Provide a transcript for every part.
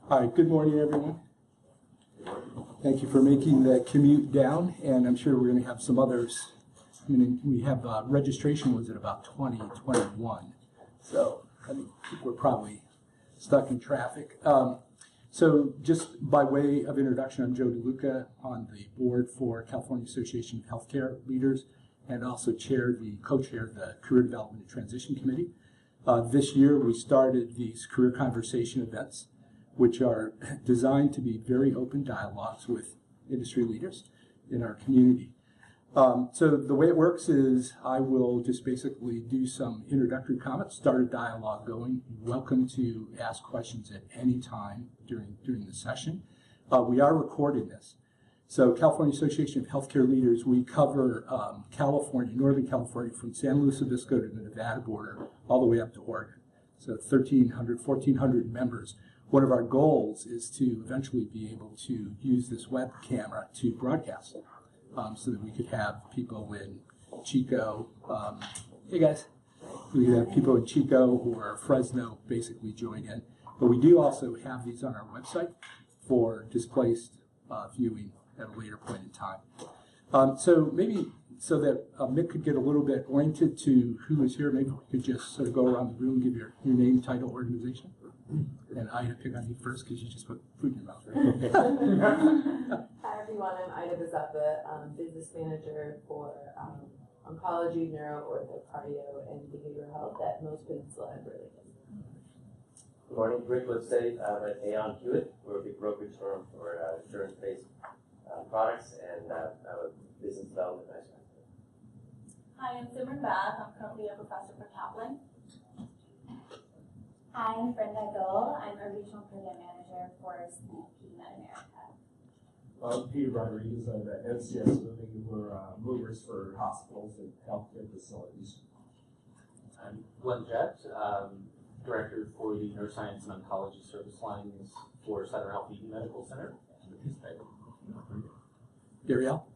All right, good morning, everyone. Thank you for making the commute down, and I'm sure we're going to have some others. I mean, we have registration was at about 2021, so I think we're probably stuck in traffic. So just by way of introduction, I'm Joe DeLuca on the board for California Association of Healthcare Leaders, and also co-chair the Career Development and Transition Committee. This year we started these career conversation events, which are designed to be very open dialogues with industry leaders in our community. So the way it works is I will just basically do some introductory comments, start a dialogue going. You're welcome to ask questions at any time during the session. We are recording this. So California Association of Healthcare Leaders, we cover California, Northern California, from San Luis Obispo to the Nevada border, all the way up to Oregon. So 1,400 members. One of our goals is to eventually be able to use this web camera to broadcast so that we could have people in Chico. Hey guys, we could have people in Chico or Fresno basically join in. But we do also have these on our website for displaced viewing at a later point in time. So maybe so that Mick could get a little bit oriented to who is here, maybe we could just sort of go around the room and give your name, title, organization. And Ida, pick on you first because you just put food in your mouth. Right? Hi everyone, I'm Ida Bizzappa, business manager for oncology, neuro, ortho, cardio, and behavioral health at Most Peninsula and Burlington. Good morning, Rick Lipstate at Aon Hewitt. We're a big brokerage firm for insurance-based products and business development. Hi, I'm Simran Bath. I'm currently a professor for Kaplan. Hi, I'm Brenda Dole. I'm a regional program manager for CP Med America. I'm Peter Rodriguez. I'm at NCS Moving. We're movers for hospitals and healthcare facilities. I'm Glenn Jett, director for the Neuroscience and Oncology service lines for Sutter Health Eaton Medical Center. Gabrielle?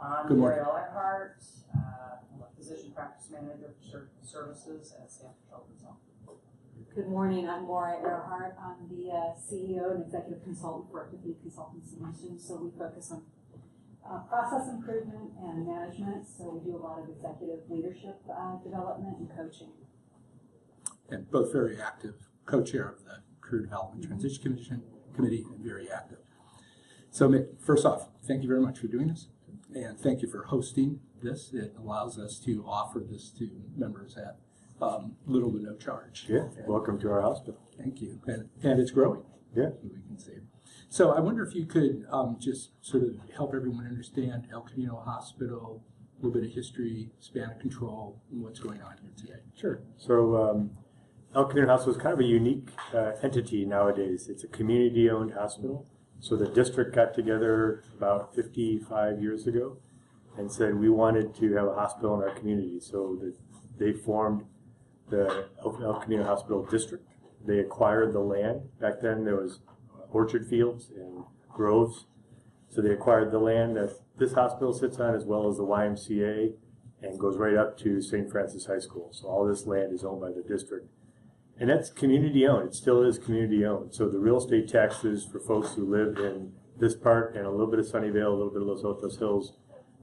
I'm Gabrielle Eckhart. I'm a physician practice manager for surgical services at Stanford Children's Hospital. Good morning, I'm Maura Earhart. I'm the CEO and executive consultant for Equity Consulting Solutions. So we focus on process improvement and management. So we do a lot of executive leadership development and coaching. And both very active, co-chair of the Career Development Transition Committee, and very active. So Mick, first off, thank you very much for doing this. And thank you for hosting this. It allows us to offer this to members at little to no charge. Yeah, welcome to our hospital. Thank you. And it's growing. Yeah. We can see. So I wonder if you could just sort of help everyone understand El Camino Hospital, a little bit of history, span of control, and what's going on here today. Sure. So El Camino Hospital is kind of a unique entity nowadays. It's a community-owned hospital. So the district got together about 55 years ago and said we wanted to have a hospital in our community. So they formed the El Camino Hospital District. They acquired the land. Back then there was orchard fields and groves. So they acquired the land that this hospital sits on, as well as the YMCA, and goes right up to St. Francis High School. So all this land is owned by the district. And that's community owned. It still is community owned. So the real estate taxes for folks who live in this part and a little bit of Sunnyvale, a little bit of Los Altos Hills,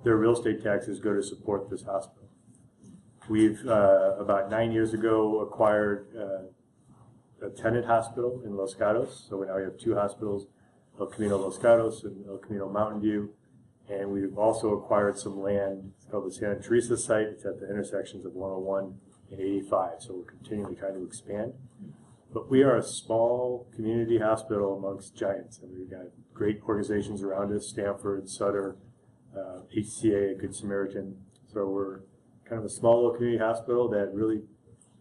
their real estate taxes go to support this hospital. We've, about 9 years ago, acquired a tenant hospital in Los Gatos. So now we have two hospitals, El Camino Los Gatos and El Camino Mountain View. And we've also acquired some land. It's called the Santa Teresa site. It's at the intersections of 101 and 85. So we're continually trying to expand. But we are a small community hospital amongst giants. And we've got great organizations around us, Stanford, Sutter, HCA, Good Samaritan. So we're kind of a small little community hospital that really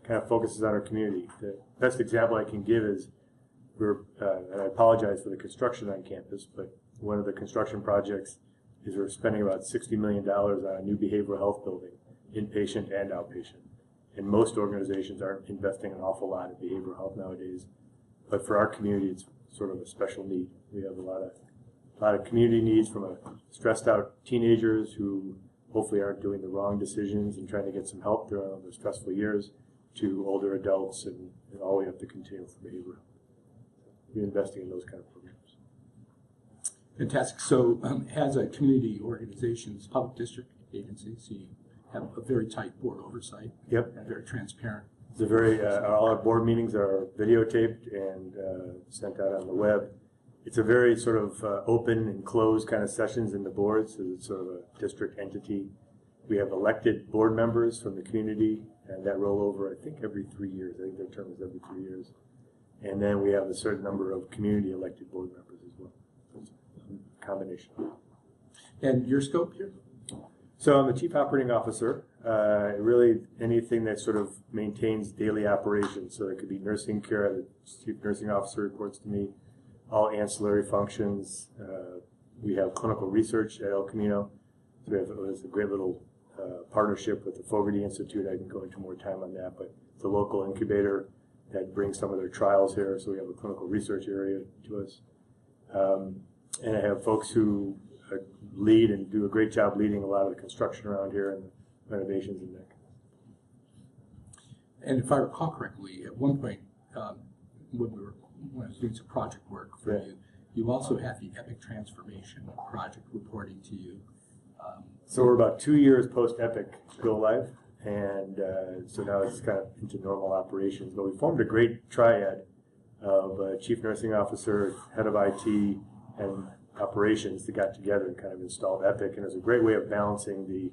kind of focuses on our community. The best example I can give is and I apologize for the construction on campus, but one of the construction projects is we're spending about $60 million on a new behavioral health building, inpatient and outpatient. And most organizations aren't investing an awful lot in behavioral health nowadays. But for our community, it's sort of a special need. We have a lot of community needs, from stressed out teenagers who hopefully aren't doing the wrong decisions and trying to get some help during their stressful years, to older adults and all the way up to continuum for behavioral health. reinvesting in those kind of programs. Fantastic. So as a community organizations, public district agencies, you have a very tight board oversight. Yep. And very transparent. It's a very, all our board meetings are videotaped and sent out on the web. It's a very sort of open and closed kind of sessions in the boards, so it's sort of a district entity. We have elected board members from the community, and that roll over, I think, every 3 years. I think their term is every 3 years. And then we have a certain number of community elected board members as well. So it's a combination. And your scope here? So I'm the Chief Operating Officer. Really anything that sort of maintains daily operations. So it could be nursing care. The Chief Nursing Officer reports to me. All ancillary functions. We have clinical research at El Camino. So we have a great little partnership with the Fogarty Institute. I can go into more time on that, but it's a local incubator that brings some of their trials here. So we have a clinical research area to us. And I have folks who lead and do a great job leading a lot of the construction around here and the renovations and that. And if I recall correctly, at one point, when I was doing some project work for you, you also had the Epic Transformation project reporting to you. So we're about 2 years post-Epic go live, and so now it's kind of into normal operations. But we formed a great triad of Chief Nursing Officer, Head of IT, and operations that got together and kind of installed Epic, and it was a great way of balancing the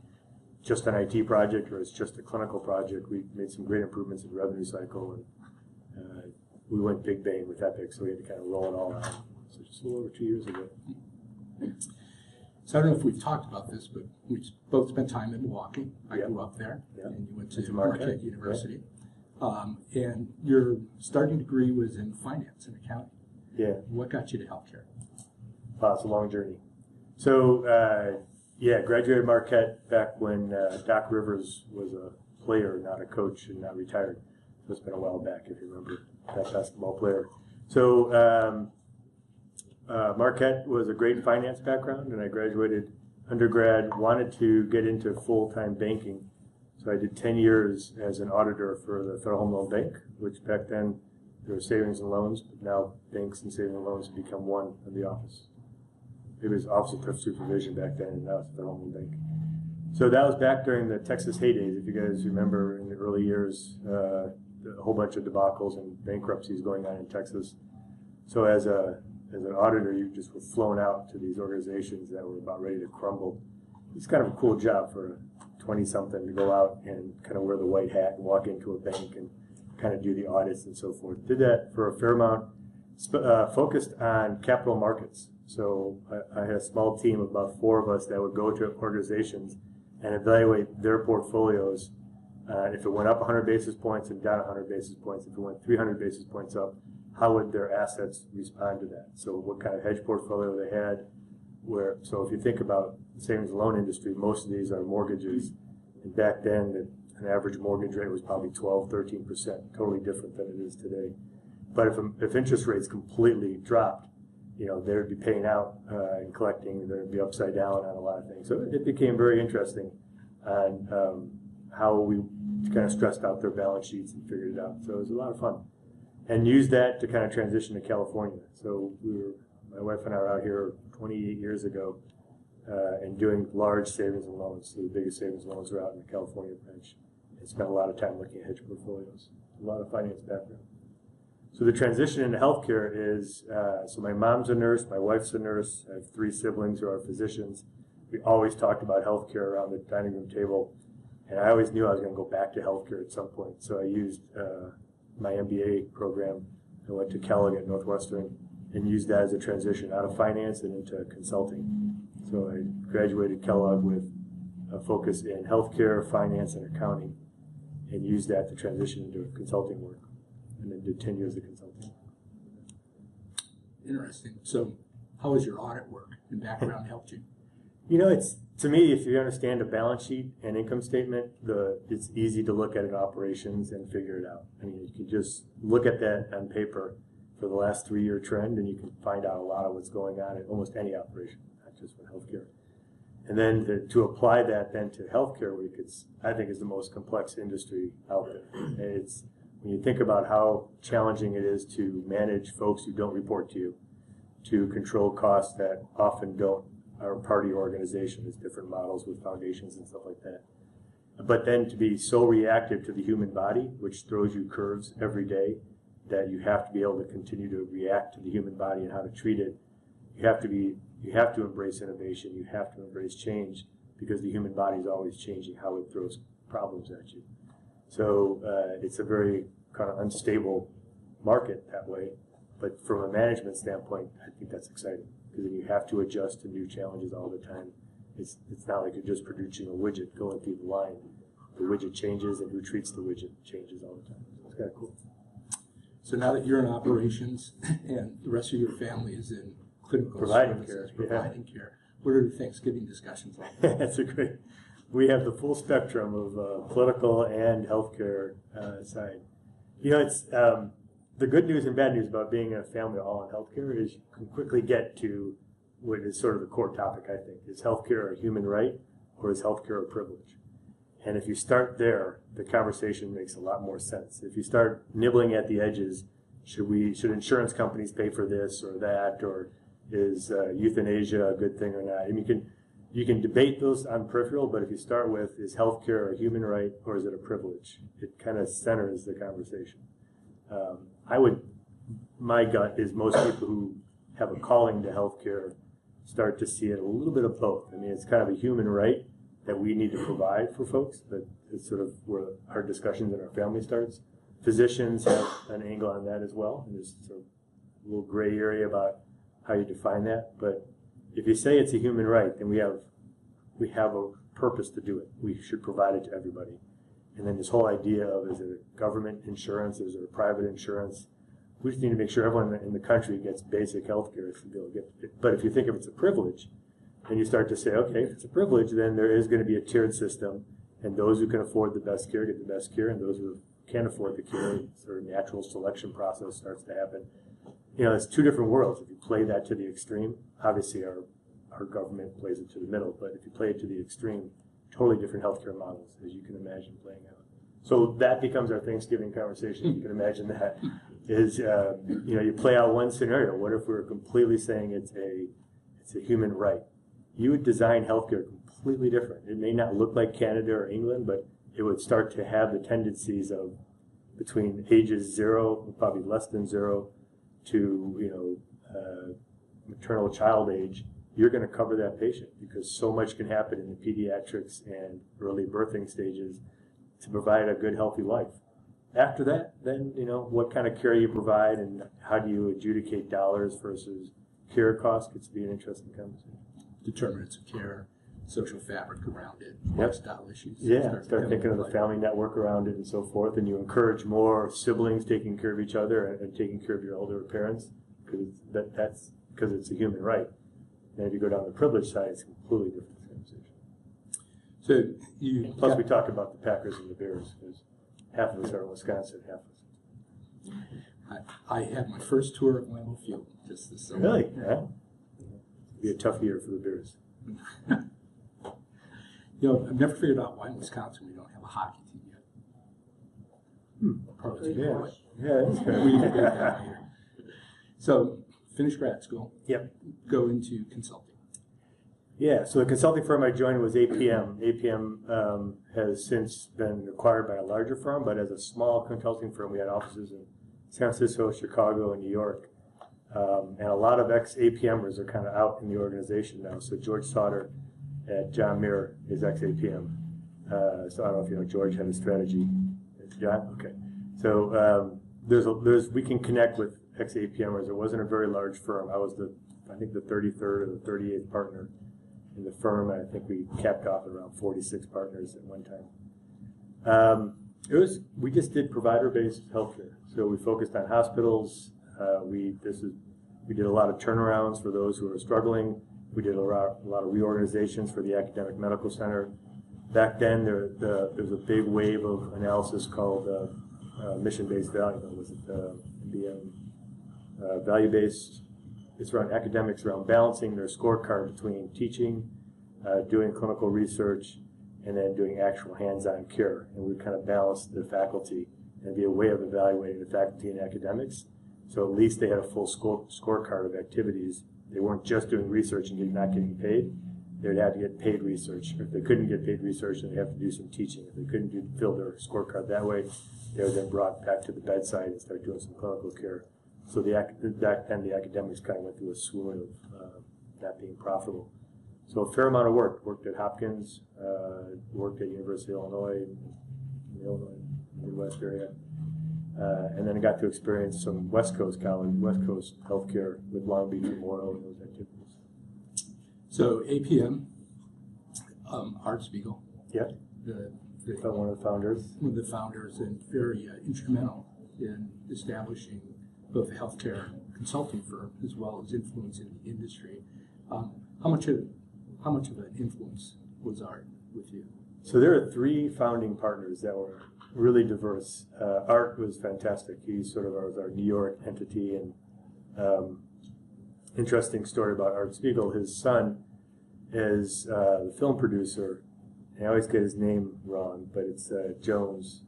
just an IT project or it's just a clinical project. We made some great improvements in revenue cycle, and we went big bang with Epic, so we had to kind of roll it all out. So just a little over 2 years ago. So I don't know if we've talked about this, but we both spent time in Milwaukee. I grew up there, and you went to Marquette University. And your starting degree was in finance and accounting. Yeah. What got you to healthcare? It's a long journey. So, graduated Marquette back when Doc Rivers was a player, not a coach, and not retired. So it's been a while back, if you remember, that basketball player. So Marquette was a great finance background, and I graduated undergrad, wanted to get into full-time banking. So I did 10 years as an auditor for the Federal Home Loan Bank, which back then there were savings and loans, but now banks and savings and loans have become one in the office. It was Office of Thrift Supervision back then, and now it's the Federal Home Loan Bank. So that was back during the Texas heydays, if you guys remember in the early years, a whole bunch of debacles and bankruptcies going on in Texas. So as an auditor, you just were flown out to these organizations that were about ready to crumble. It's kind of a cool job for a 20-something to go out and kind of wear the white hat and walk into a bank and kind of do the audits and so forth. Did that for a fair amount, focused on capital markets. So I had a small team of about 4 of us that would go to organizations and evaluate their portfolios. If it went up 100 basis points and down 100 basis points, if it went 300 basis points up, how would their assets respond to that? So what kind of hedge portfolio they had. So if you think about the savings and loan industry, most of these are mortgages. And back then, an average mortgage rate was probably 12, 13%, totally different than it is today. But if interest rates completely dropped, they would be paying out and collecting. They would be upside down on a lot of things. So it became very interesting on how we kind of stressed out their balance sheets and figured it out. So it was a lot of fun. And used that to kind of transition to California. So my wife and I were out here 28 years ago and doing large savings and loans. So the biggest savings and loans are out in the California branch. And spent a lot of time looking at hedge portfolios. A lot of finance background. So the transition into healthcare is, so my mom's a nurse, my wife's a nurse, I have 3 siblings who are physicians. We always talked about healthcare around the dining room table, and I always knew I was going to go back to healthcare at some point. So I used my MBA program. I went to Kellogg at Northwestern and used that as a transition out of finance and into consulting. So I graduated Kellogg with a focus in healthcare, finance, and accounting, and used that to transition into consulting work. And then did 10 years of consulting. Interesting. So how has your audit work and background helped you? It's, to me, if you understand a balance sheet and income statement, it's easy to look at it in operations and figure it out. I mean, you can just look at that on paper for the last 3-year trend, and you can find out a lot of what's going on in almost any operation, not just with healthcare. And then to apply that then to healthcare, I think is the most complex industry out there. And when you think about how challenging it is to manage folks who don't report to you, to control costs that often are part of your organization. There's different models with foundations and stuff like that. But then to be so reactive to the human body, which throws you curves every day, that you have to be able to continue to react to the human body and how to treat it. You have to embrace innovation. You have to embrace change, because the human body is always changing how it throws problems at you. So it's a very kind of unstable market that way. But from a management standpoint, I think that's exciting, because then you have to adjust to new challenges all the time. It's not like you're just producing a widget going through the line. The widget changes, and who treats the widget changes all the time. It's kind of cool. So now that you're in operations and the rest of your family is in clinical Providing services, care, providing care, what are the Thanksgiving discussions like? That's a great. We have the full spectrum of political and healthcare side. You know, it's the good news and bad news about being a family all in healthcare is you can quickly get to what is sort of the core topic, I think. Is healthcare a human right, or is healthcare a privilege? And if you start there, the conversation makes a lot more sense. If you start nibbling at the edges, should insurance companies pay for this or that, or is euthanasia a good thing or not? I mean, you can debate those on peripheral, but if you start with, is healthcare a human right or is it a privilege? It kind of centers the conversation. My gut is most people who have a calling to healthcare start to see it a little bit of both. I mean, it's kind of a human right that we need to provide for folks, but it's sort of where our discussions in our family starts. Physicians have an angle on that as well, and there's sort of a little gray area about how you define that. But if you say it's a human right, then we have a purpose to do it. We should provide it to everybody. And then this whole idea of, is it a government insurance, is it a private insurance? We just need to make sure everyone in the country gets basic health care to be able to get it. But if you think of it's a privilege, then you start to say, okay, if it's a privilege, then there is going to be a tiered system, and those who can afford the best care get the best care, and those who can't afford the care, sort of natural selection process starts to happen. You know, it's two different worlds. If you play that to the extreme, obviously our government plays it to the middle, but if you play it to the extreme, totally different healthcare models, as you can imagine playing out. So that becomes our Thanksgiving conversation. You can imagine that is, you play out one scenario. What if we were completely saying it's a human right? You would design healthcare completely different. It may not look like Canada or England, but it would start to have the tendencies of between ages 0, probably less than 0, to maternal child age. You're going to cover that patient, because so much can happen in the pediatrics and early birthing stages to provide a good, healthy life. After that, then, what kind of care you provide and how do you adjudicate dollars versus care costs gets to be an interesting conversation. Determinants of care, social fabric around it, lifestyle issues. Yeah, start thinking of the family network around it and so forth, and you encourage more siblings taking care of each other and taking care of your older parents, because that's because it's a human right. And if you go down the privilege side, it's a completely different conversation. So Plus we talk about the Packers and the Bears, because half of us are in Wisconsin, half of us. I had my first tour of Lambeau Field just this summer. Really? Yeah. It'll be a tough year for the Bears. I've never figured out why in Wisconsin we don't have a hockey team yet. Probably That's we need to get that later. So, finish grad school. Yep. Go into consulting. Yeah, so the consulting firm I joined was APM. APM has since been acquired by a larger firm, but as a small consulting firm, we had offices in San Francisco, Chicago, and New York. And a lot of ex-APMers are kind of out in the organization now. So George Sauter at John Muir is ex-APM. So I don't know if you know George, head of strategy. John? Okay. So we can connect with ex-APMers. It wasn't a very large firm. I was I think the 33rd or the 38th partner in the firm. I think we capped off at around 46 partners at one time. We just did provider-based healthcare. So we focused on hospitals. We did a lot of turnarounds for those who are struggling. We did a lot of reorganizations for the academic medical center. Back then, there was a big wave of analysis called mission-based value. Was it value-based? It's around academics, around balancing their scorecard between teaching, doing clinical research, and then doing actual hands-on care. And we kind of balanced the faculty and be a way of evaluating the faculty and academics. So at least they had a full scorecard of activities. They weren't just doing research and not getting paid. They would have to get paid research. If they couldn't get paid research, then they have to do some teaching. If they couldn't fill their scorecard that way, they were then brought back to the bedside and start doing some clinical care. So back then the academics kind of went through a swoon of not being profitable. So a fair amount of work. Worked at Hopkins, worked at University of Illinois, in the Illinois Midwest area. And then I got to experience some West Coast healthcare with Long Beach Memorial and those activities. So APM, Art Spiegel. Yeah. One of the founders. One of the founders and very instrumental in establishing both a healthcare consulting firm as well as influencing the industry. How much of an influence was Art with you? So there are 3 founding partners that were really diverse. Art was fantastic. He sort of was our New York entity, and interesting story about Art Spiegel. His son is the film producer. I always get his name wrong, but it's Jones.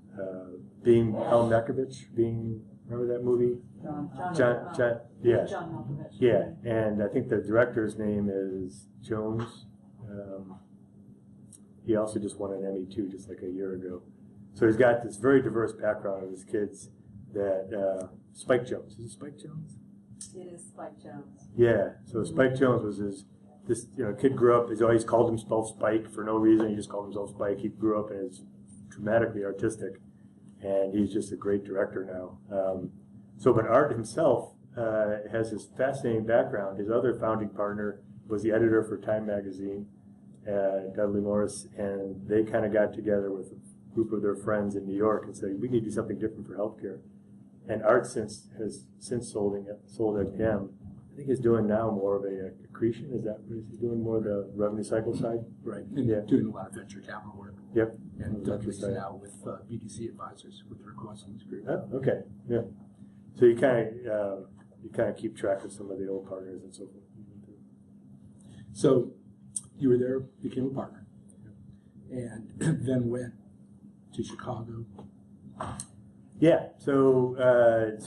Being Al Malkovich. Remember that movie? John yeah. John Malkovich. Yeah, and I think the director's name is Jones. He also just won an Emmy too, just like a year ago. So he's got this very diverse background of his kids. That Spike Jones. Is it Spike Jones? It is Spike Jones. Yeah. So Spike Jones was this kid grew up. He's always called himself Spike for no reason. He just called himself Spike. He grew up and is dramatically artistic, and he's just a great director now. But Art himself has this fascinating background. His other founding partner was the editor for Time magazine, Dudley Morris, and they kind of got together with a group of their friends in New York and said, we need to do something different for healthcare. And Art has since sold APM. I think he's doing now more of a accretion. Is that what he's doing, more of the revenue cycle side? Right, and doing a lot of venture capital work. Yep. And Dudley's now with BDC Advisors with their Quasim's group. Oh, okay, yeah. So you kind of keep track of some of the old partners and so forth. So you were there, became a partner, and then went to Chicago. Yeah, so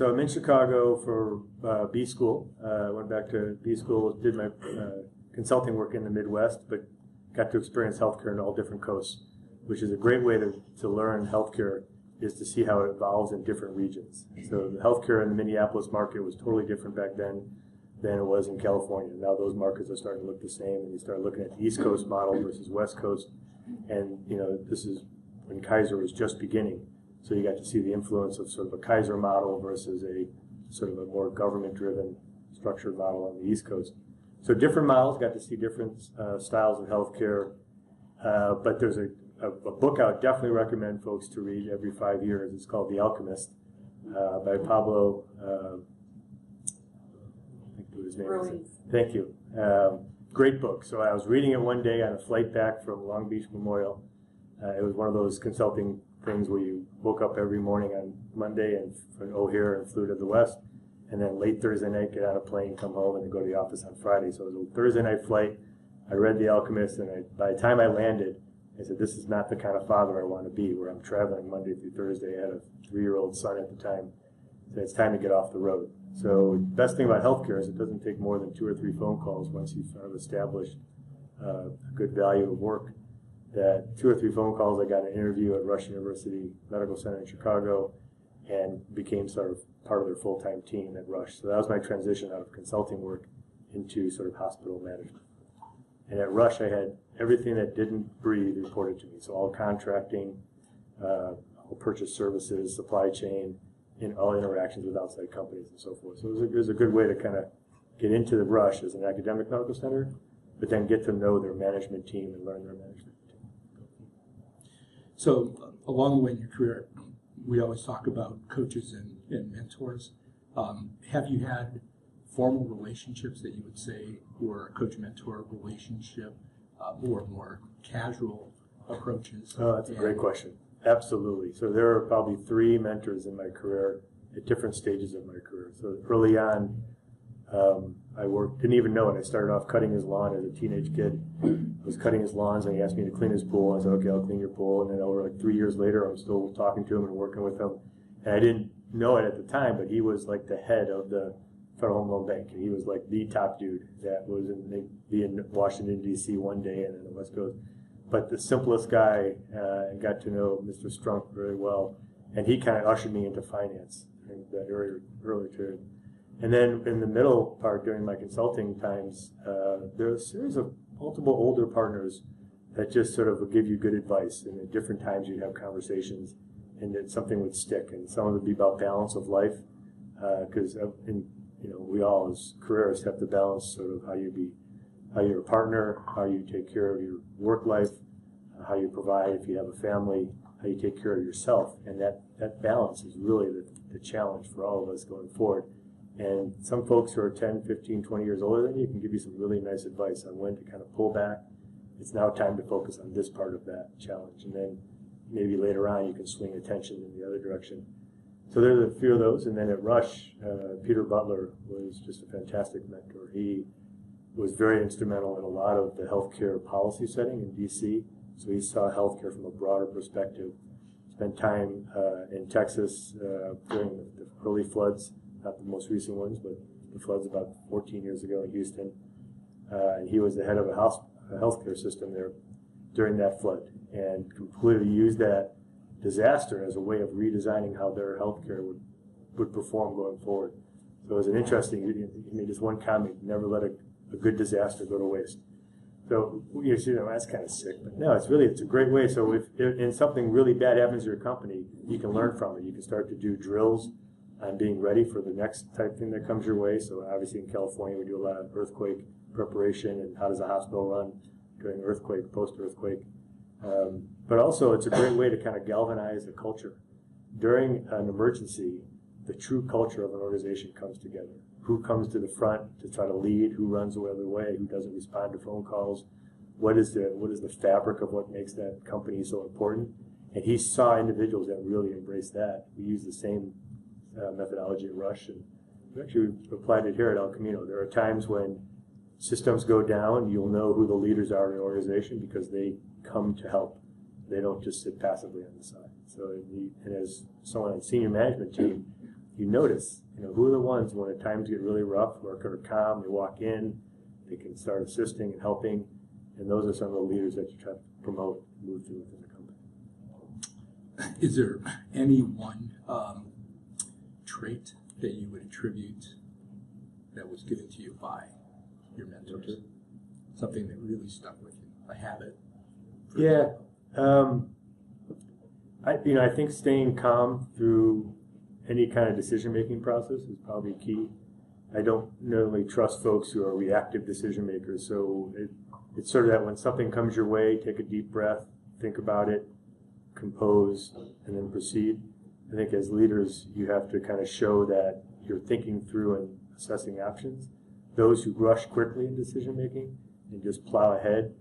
I'm in Chicago for B school. Went back to B school, did my consulting work in the Midwest, but got to experience healthcare in all different coasts, which is a great way to learn healthcare, is to see how it evolves in different regions. So the healthcare in the Minneapolis market was totally different back then than it was in California. Now those markets are starting to look the same, and you start looking at the East Coast model versus West Coast, and this is when Kaiser was just beginning. So you got to see the influence of sort of a Kaiser model versus a sort of a more government-driven structured model on the East Coast. So different models, got to see different styles of healthcare. But there's a book I would definitely recommend folks to read every 5 years. It's called The Alchemist by Pablo. I think what his name is. Thank you. Great book. So I was reading it one day on a flight back from Long Beach Memorial. It was one of those consulting things where you woke up every morning on Monday and from O'Hare and flew to the West, and then late Thursday night get on a plane, come home, and then go to the office on Friday. So it was a Thursday night flight. I read The Alchemist, and by the time I landed, I said, this is not the kind of father I want to be, where I'm traveling Monday through Thursday. I had a 3-year-old son at the time. So it's time to get off the road. So the best thing about healthcare is it doesn't take more than 2 or 3 phone calls once you've sort of established a good value of work. That 2 or 3 phone calls, I got an interview at Rush University Medical Center in Chicago and became sort of part of their full-time team at Rush. So that was my transition out of consulting work into sort of hospital management. And at Rush, I had everything that didn't breathe reported to me. So all contracting, all purchase services, supply chain, and all interactions with outside companies and so forth. So it was a good way to kind of get into the Rush as an academic medical center, but then get to know their management team and learn their management team. So along the way in your career, we always talk about coaches and mentors. Have you had formal relationships that you would say were a coach-mentor relationship, or more casual approaches? Oh, that's a great question. Absolutely. So there are probably 3 mentors in my career at different stages of my career. So early on, I didn't even know it. I started off cutting his lawn as a teenage kid. I was cutting his lawns, and he asked me to clean his pool. I said, okay, I'll clean your pool. And then over like 3 years later, I'm still talking to him and working with him. And I didn't know it at the time, but he was like the head of the Federal Home Loan Bank. He was like the top dude that was in Washington, D.C. one day and on the West Coast. But the simplest guy, and got to know Mr. Strunk very well. And he kind of ushered me into finance in that early period. And then in the middle part, during my consulting times, there was a series of multiple older partners that just sort of would give you good advice. And at different times you'd have conversations and that something would stick. And some of it would be about balance of life, because we all as careerists have to balance sort of how you're a partner, how you take care of your work life, how you provide if you have a family, how you take care of yourself. And that balance is really the challenge for all of us going forward. And some folks who are 10, 15, 20 years older than you can give you some really nice advice on when to kind of pull back. It's now time to focus on this part of that challenge. And then maybe later on you can swing attention in the other direction. So there's a few of those. And then at Rush, Peter Butler was just a fantastic mentor. He was very instrumental in a lot of the healthcare policy setting in D.C. So he saw healthcare from a broader perspective. Spent time in Texas during the early floods, not the most recent ones, but the floods about 14 years ago in Houston. And he was the head of a healthcare system there during that flood, and completely used that disaster as a way of redesigning how their healthcare would perform going forward. So it was an interesting, he made just one comment: never let a good disaster go to waste. So that's kind of sick, but no, it's a great way. So if something really bad happens to your company, you can learn from it. You can start to do drills on being ready for the next type thing that comes your way. So obviously in California, we do a lot of earthquake preparation and how does a hospital run during earthquake, post-earthquake. But also it's a great way to kind of galvanize the culture. During an emergency, the true culture of an organization comes together. Who comes to the front to try to lead, who runs the other way, who doesn't respond to phone calls, what is the fabric of what makes that company so important. And he saw individuals that really embraced that. We use the same methodology at Rush, and we actually applied it here at El Camino. There are times when systems go down, you'll know who the leaders are in the organization because they come to help. They don't just sit passively on the side. So, and as someone on the senior management team, you notice, who are the ones when at times get really rough, who are calm, they walk in, they can start assisting and helping, and those are some of the leaders that you try to promote and move through within the company. Is there any one trait that you would attribute that was given to you by your mentors? Something that really stuck with you, a habit? Yeah. I think staying calm through any kind of decision-making process is probably key. I don't normally trust folks who are reactive decision makers, so it's sort of that when something comes your way, take a deep breath, think about it, compose, and then proceed. I think as leaders, you have to kind of show that you're thinking through and assessing options. Those who rush quickly in decision-making and just plow ahead,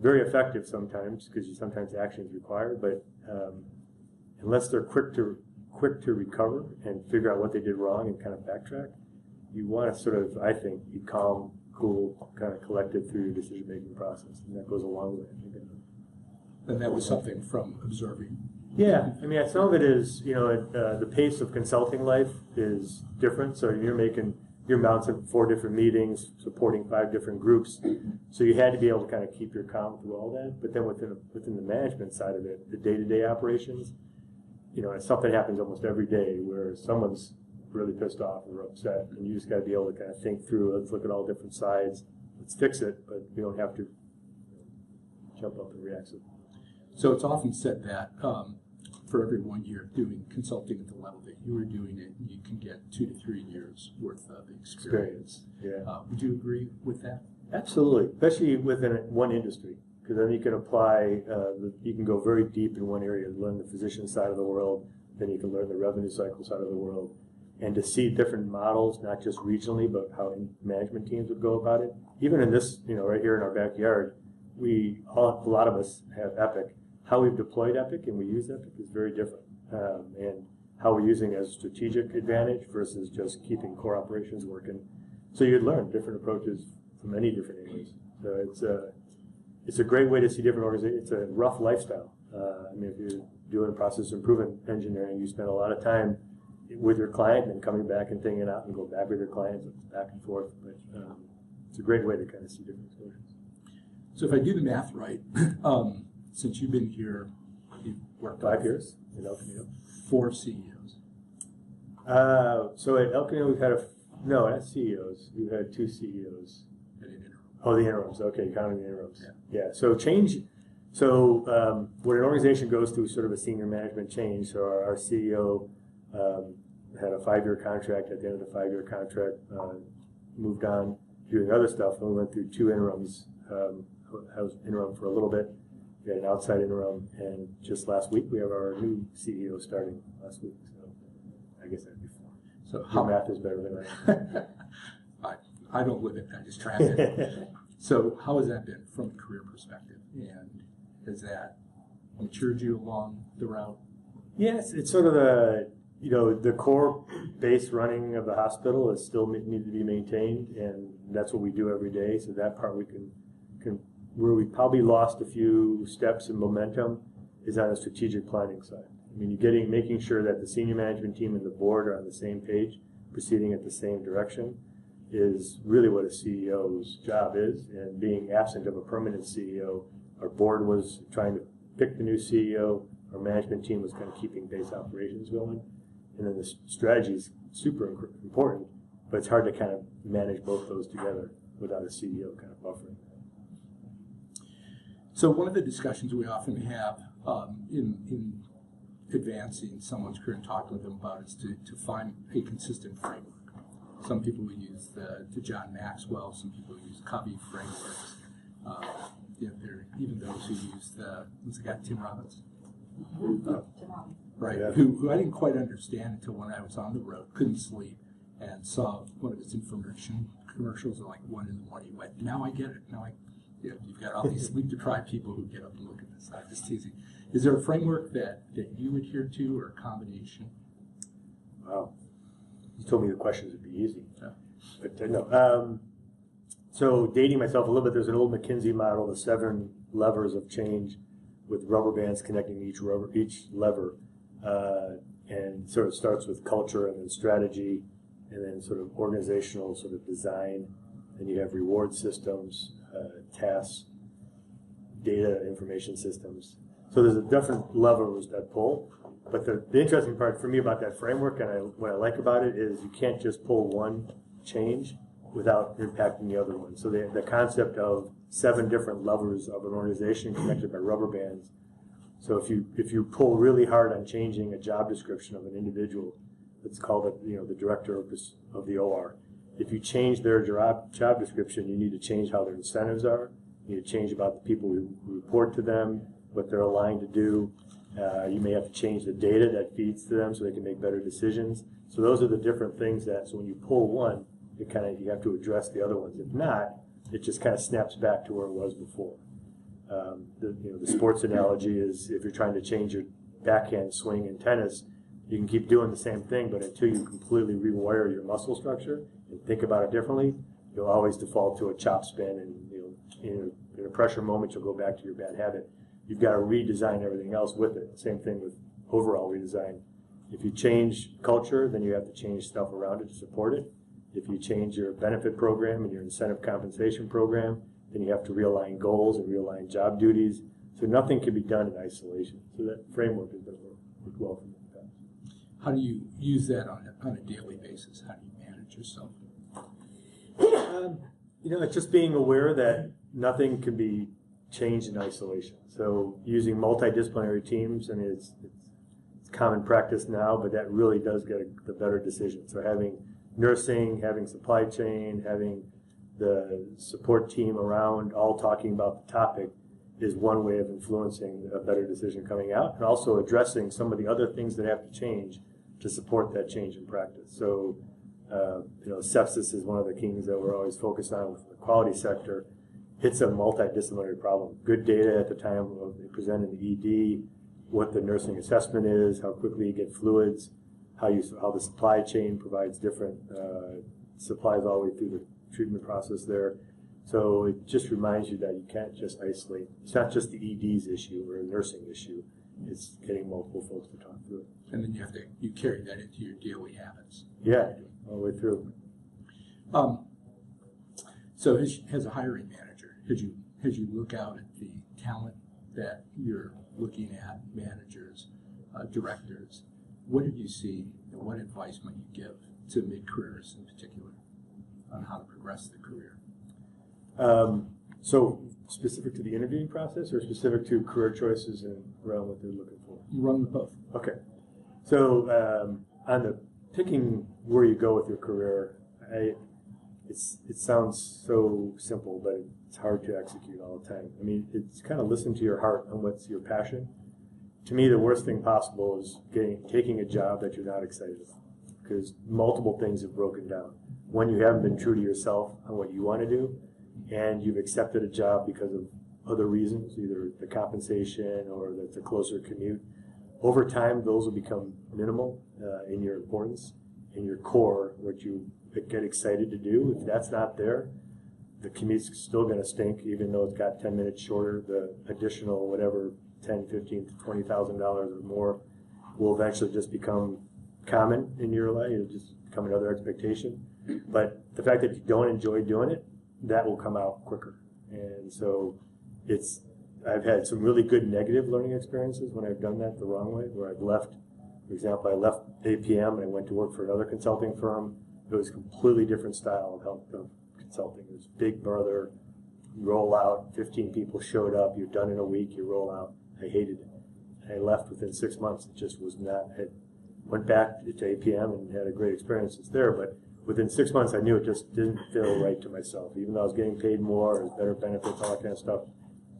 very effective sometimes because sometimes action is required, but unless they're quick to recover and figure out what they did wrong and kind of backtrack, you want to sort of, I think, be calm, cool, kind of collected through your decision-making process, and that goes a long way, I think. And that was something from observing. Yeah, some of it is, the pace of consulting life is different, so you're bouncing 4 different meetings, supporting 5 different groups, so you had to be able to kind of keep your calm through all that. But then within the management side of it, the day-to-day operations, something happens almost every day where someone's really pissed off or upset, and you just got to be able to kind of think through, let's look at all different sides, let's fix it, but we don't have to jump up and react. So it's often said that for every 1 year of doing consulting at the level that you were doing it, you can get 2 to 3 years worth of experience. Yeah. Would you agree with that? Absolutely, especially within one industry, because then you can apply, you can go very deep in one area, learn the physician side of the world, then you can learn the revenue cycle side of the world, and to see different models, not just regionally, but how management teams would go about it. Even in this, right here in our backyard, a lot of us have Epic. How we've deployed Epic and we use Epic is very different, and how we're using it as a strategic advantage versus just keeping core operations working. So you'd learn different approaches from many different areas. So it's a great way to see different organizations. It's a rough lifestyle. I mean, if you're doing process improvement engineering, you spend a lot of time with your client and coming back and thinking out and go back with your clients back and forth. But it's a great way to kind of see different exposures. So if I do the math right, since you've been here, you've worked 5 years in El Camino. 4 CEOs. So at El Camino, we've had no, not CEOs. We've had 2 CEOs. Oh, the interims. Okay, counting the interims. Yeah. So change. So when an organization goes through sort of a senior management change, so our CEO had a 5-year contract. At the end of the 5-year contract, moved on doing other stuff, and we went through 2 interims. I was interim for a little bit. We had an outside interim, and just last week we have our new CEO starting last week. So I guess that'd be fun. So how math is better than I don't live it. I just track it. So how has that been from a career perspective, and has that matured you along the route? Yes, it's sort of the core base running of the hospital is still need to be maintained, and that's what we do every day. So that part we can where we probably lost a few steps in momentum is on the strategic planning side. I mean, making sure that the senior management team and the board are on the same page, proceeding at the same direction, is really what a CEO's job is. And being absent of a permanent CEO, our board was trying to pick the new CEO, our management team was kind of keeping base operations going, and then the strategy is super important, but it's hard to kind of manage both those together without a CEO kind of buffering. So one of the discussions we often have in advancing someone's career and talking with them about is to find a consistent framework. Some people use the John Maxwell, some people use Covey frameworks. There are even those who use what's the guy, Tim Robbins? Right, yeah. Who I didn't quite understand until when I was on the road, couldn't sleep, and saw one of his information commercials at like 1 in the morning. Went, now I get it. You've got all these sleep-deprived people who get up and look at this. I'm just teasing. Is there a framework that you adhere to, or a combination? Wow. You told me the questions would be easy. Yeah. But no. So dating myself a little bit, there's an old McKenzie model, the 7 levers of change with rubber bands connecting each lever. And sort of starts with culture and then strategy and then sort of organizational sort of design. Then you have reward systems, tasks, data information systems. So there's a different levers that pull. But the interesting part for me about that framework, and what I like about it, is you can't just pull one change without impacting the other one. So the concept of 7 different levers of an organization connected by rubber bands. So if you pull really hard on changing a job description of an individual, let's call it the director of the OR. If you change their job description, you need to change how their incentives are. You need to change about the people who report to them, what they're aligned to do. You may have to change the data that feeds to them so they can make better decisions. So those are the different things so when you pull one, you have to address the other ones. If not, it just kind of snaps back to where it was before. The sports analogy is if you're trying to change your backhand swing in tennis, you can keep doing the same thing, but until you completely rewire your muscle structure and think about it differently, you'll always default to a chop spin, and in a pressure moment, you'll go back to your bad habit. You've got to redesign everything else with it. Same thing with overall redesign. If you change culture, then you have to change stuff around it to support it. If you change your benefit program and your incentive compensation program, then you have to realign goals and realign job duties. So nothing can be done in isolation. So that framework has been worked well for me in the past. How do you use that on a daily basis? How do you manage yourself? It's just being aware that nothing can be changed in isolation. So using multidisciplinary teams, it's common practice now, but that really does get the better decision. So having nursing, having supply chain, having the support team around all talking about the topic is one way of influencing a better decision coming out, and also addressing some of the other things that have to change to support that change in practice. So, sepsis is one of the things that we're always focused on with the quality sector. It's a multidisciplinary problem. Good data at the time of presenting the ED, what the nursing assessment is, how quickly you get fluids, how the supply chain provides different supplies all the way through the treatment process there. So it just reminds you that you can't just isolate. It's not just the ED's issue or a nursing issue. It's getting multiple folks to talk through it. And then you carry that into your daily habits. Yeah, all the way through. So as a hiring manager, as you look out at the talent that you're looking at, managers, directors, what did you see and what advice might you give to mid-careers in particular on how to progress the career? So specific to the interviewing process or specific to career choices and around what they're looking for? You run with both. Okay. So on the picking where you go with your career, it sounds so simple, but it's hard to execute all the time. I mean, it's kind of listen to your heart on what's your passion. To me, the worst thing possible is taking a job that you're not excited about, because multiple things have broken down. When you haven't been true to yourself on what you want to do, and you've accepted a job because of other reasons, either the compensation or that it's a closer commute. Over time, those will become minimal in your importance, in your core, what you get excited to do. If that's not there, the commute's still going to stink, even though it's got 10 minutes shorter. The additional whatever $10,000, $15,000 to $20,000 or more will eventually just become common in your life. It'll just become another expectation. But the fact that you don't enjoy doing it, that will come out quicker. And so I've had some really good negative learning experiences when I've done that the wrong way, where I've left, for example, I left APM and I went to work for another consulting firm. It was a completely different style of consulting. It was Big Brother, roll out, 15 people showed up, you're done in a week, you roll out. I hated it. I left within 6 months. It just was not, I went back to APM and had a great experiences there, but within 6 months I knew it just didn't feel right to myself. Even though I was getting paid more, there was better benefits, all that kind of stuff,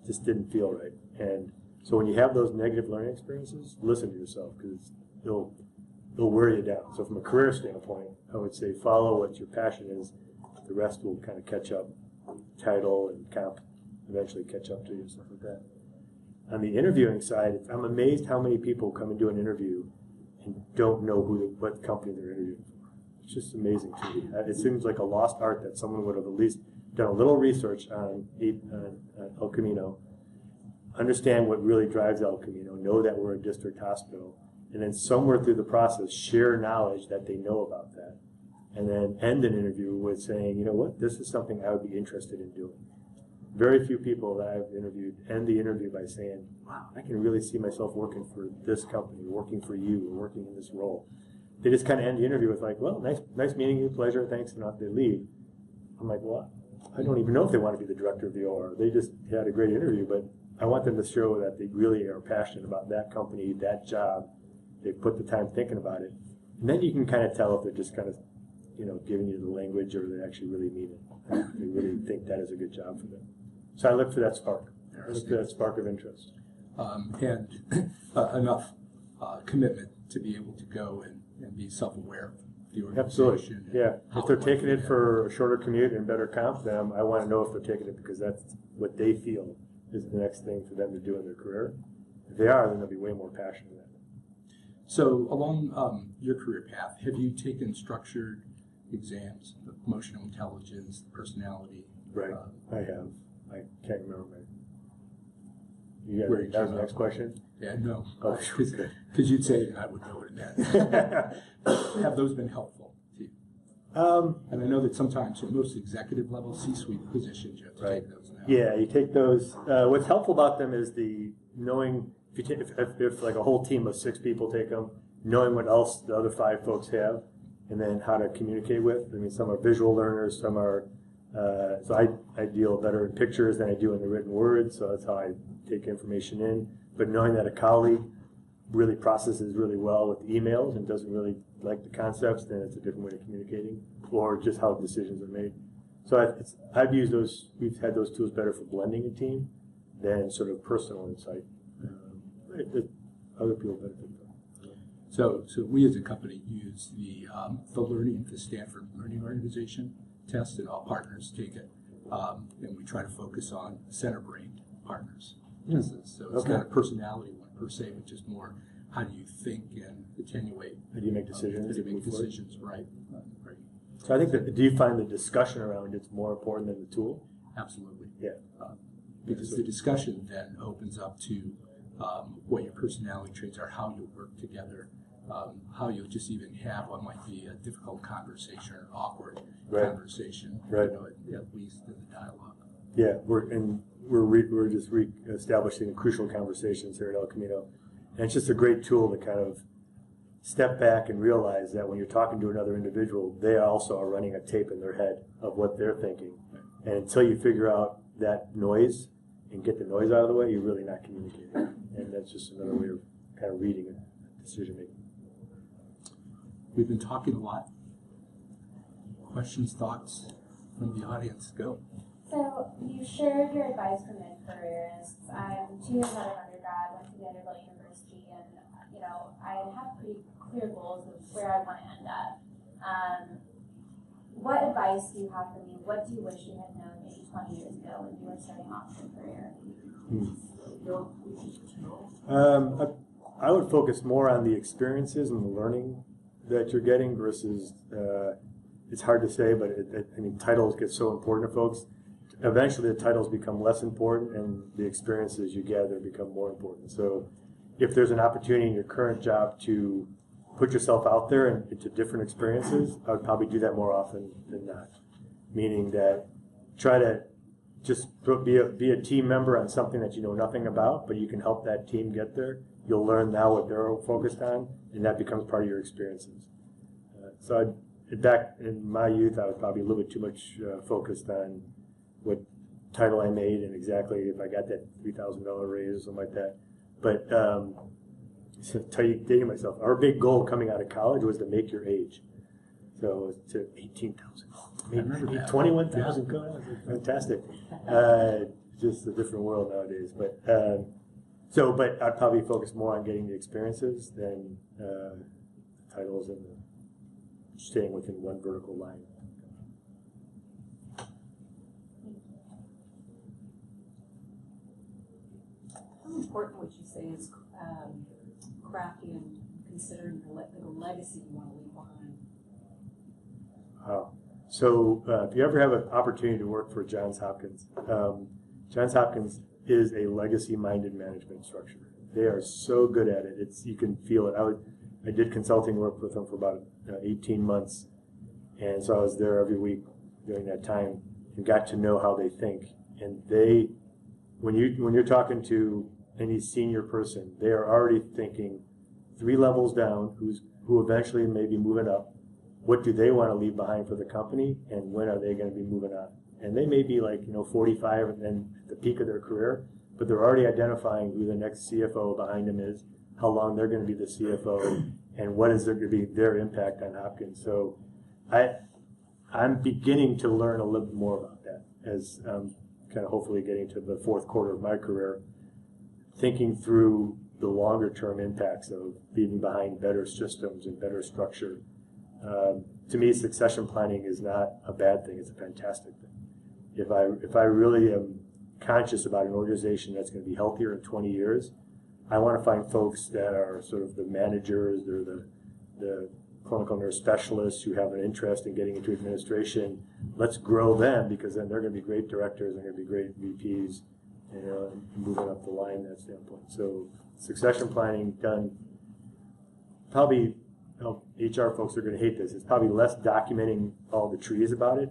it just didn't feel right. And so when you have those negative learning experiences, listen to yourself, because it'll wear you down. So from a career standpoint, I would say follow what your passion is. The rest will kind of catch up. Title and comp eventually catch up to you, stuff like that. On the interviewing side, I'm amazed how many people come and do an interview and don't know what company they're interviewing for. It's just amazing to me. It seems like a lost art that someone would have at least done a little research on El Camino, understand what really drives El Camino, know that we're a district hospital, and then somewhere through the process share knowledge that they know about that, and then end an interview with saying, you know what, this is something I would be interested in doing. Very few people that I've interviewed end the interview by saying, wow, I can really see myself working for this company, working for you, or working in this role. They just kind of end the interview with like, well, nice meeting you, pleasure, thanks, and off they leave. I'm like, well, I don't even know if they want to be the director of the OR. They just had a great interview, but I want them to show that they really are passionate about that company, that job. They put the time thinking about it. And then you can kind of tell if they're just kind of, giving you the language or they actually really mean it. They really think that is a good job for them. So I look for that spark. I look for that spark of interest. And enough commitment to be able to go and be self-aware of the organization. Absolutely. Yeah. If they're taking it for a shorter commute and better comp, then I want to know if they're taking it because that's what they feel is the next thing for them to do in their career. If they are, then they'll be way more passionate about it. So along your career path, have you taken structured exams, emotional intelligence, personality? Right. I have. I can't remember. You Where got that was the next question? Yeah, no. Oh, Because you'd say I would know what it meant. Have those been helpful to you? And I know that sometimes at most executive level C-suite positions, you have to take those now. Yeah, you take those. What's helpful about them is the knowing, if like a whole team of 6 people take them, knowing what else the other 5 folks have, and then how to communicate with. I mean, some are visual learners, some are, so I deal better in pictures than I do in the written word, so that's how I take information in. But knowing that a colleague really processes really well with emails and doesn't really like the concepts, then it's a different way of communicating, or just how decisions are made. So I've used those, we've had those tools better for blending a team than sort of personal insight. Other people benefit from. So we as a company use the Stanford Learning Organization test, and all partners take it, and we try to focus on center-brained partners. So it's not a personality one per se, but just more how do you think and attenuate. How do you make decisions? How do you make decisions, right. So I think that, do you find the discussion around it's more important than the tool? Absolutely. Yeah. Because the discussion then opens up to what your personality traits are, how you work together, how you'll just even have what might be a difficult conversation or awkward conversation, right. At least in the dialogue. Yeah, we're just establishing crucial conversations here at El Camino, and it's just a great tool to kind of step back and realize that when you're talking to another individual, they also are running a tape in their head of what they're thinking, and until you figure out that noise and get the noise out of the way, you're really not communicating, and that's just another way of kind of reading a decision making. We've been talking a lot. Questions, thoughts from the audience? Go. So you shared your advice for mid-careerists. I'm 2 years out of undergrad, went to Vanderbilt University, and I have pretty clear goals of where I want to end up. What advice do you have for me? What do you wish you had known maybe 20 years ago when you were starting off your career? I would focus more on the experiences and the learning that you're getting versus, it's hard to say, but titles get so important to folks. Eventually the titles become less important and the experiences you gather become more important. So if there's an opportunity in your current job to put yourself out there and into different experiences, I would probably do that more often than not. Meaning that try to just be a team member on something that you know nothing about, but you can help that team get there. You'll learn now what they're focused on, and that becomes part of your experiences. Back in my youth, I was probably a little bit too much focused on what title I made and exactly if I got that $3,000 raise or something like that. But dating myself, our big goal coming out of college was to make your age. So to 18,000, 21,000, fantastic. Just a different world nowadays. But I'd probably focus more on getting the experiences than the titles and staying within one vertical line. How important would you say is crafting and considering the legacy you want to leave behind? So if you ever have an opportunity to work for Johns Hopkins, Johns Hopkins is a legacy-minded management structure. They are so good at it. You can feel it. I did consulting work with them for about 18 months, and so I was there every week during that time and got to know how they think. And when you're talking to any senior person, they are already thinking 3 levels down, who eventually may be moving up. What do they want to leave behind for the company, and when are they going to be moving on? And they may be 45 and then at the peak of their career, but they're already identifying who the next CFO behind them is, how long they're going to be the CFO, and what is going to be their impact on Hopkins. So I'm beginning to learn a little bit more about that as I'm kind of hopefully getting to the 4th quarter of my career, thinking through the longer term impacts of leaving behind better systems and better structure. To me, succession planning is not a bad thing, it's a fantastic thing. If I really am conscious about an organization that's going to be healthier in 20 years, I want to find folks that are sort of the managers, they're the clinical nurse specialists who have an interest in getting into administration. Let's grow them, because then they're going to be great directors, they're going to be great VPs, and moving up the line at that standpoint. So succession planning done, probably, HR folks are going to hate this, it's probably less documenting all the trees about it,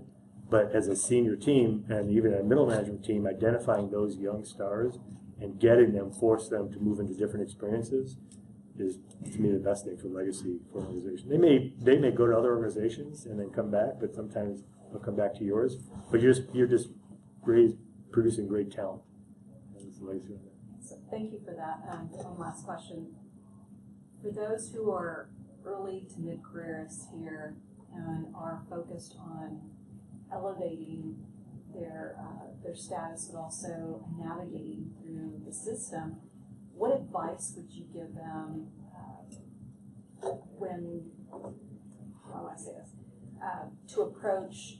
but as a senior team and even a middle management team, identifying those young stars and getting them, force them to move into different experiences is, to me, the best thing for legacy for an organization. They may go to other organizations and then come back, but sometimes they'll come back to yours. But you're just producing great talent. So thank you for that. One last question. For those who are early to mid-careerists here and are focused on elevating their status, but also navigating through the system, what advice would you give them when, how do I say this, to approach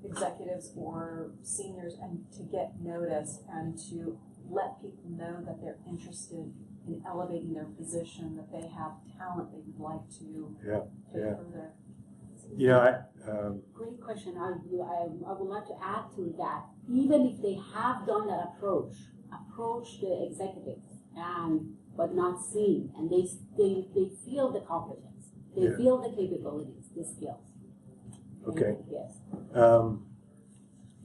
executives or seniors and to get noticed and to let people know that they're interested in elevating their position, that they have talent they would like to take further? You know, Great question. I would like to add to that. Even if they have done that approach the executives, but not seen, and they feel the competence, they feel the capabilities, the skills. Okay. Yes.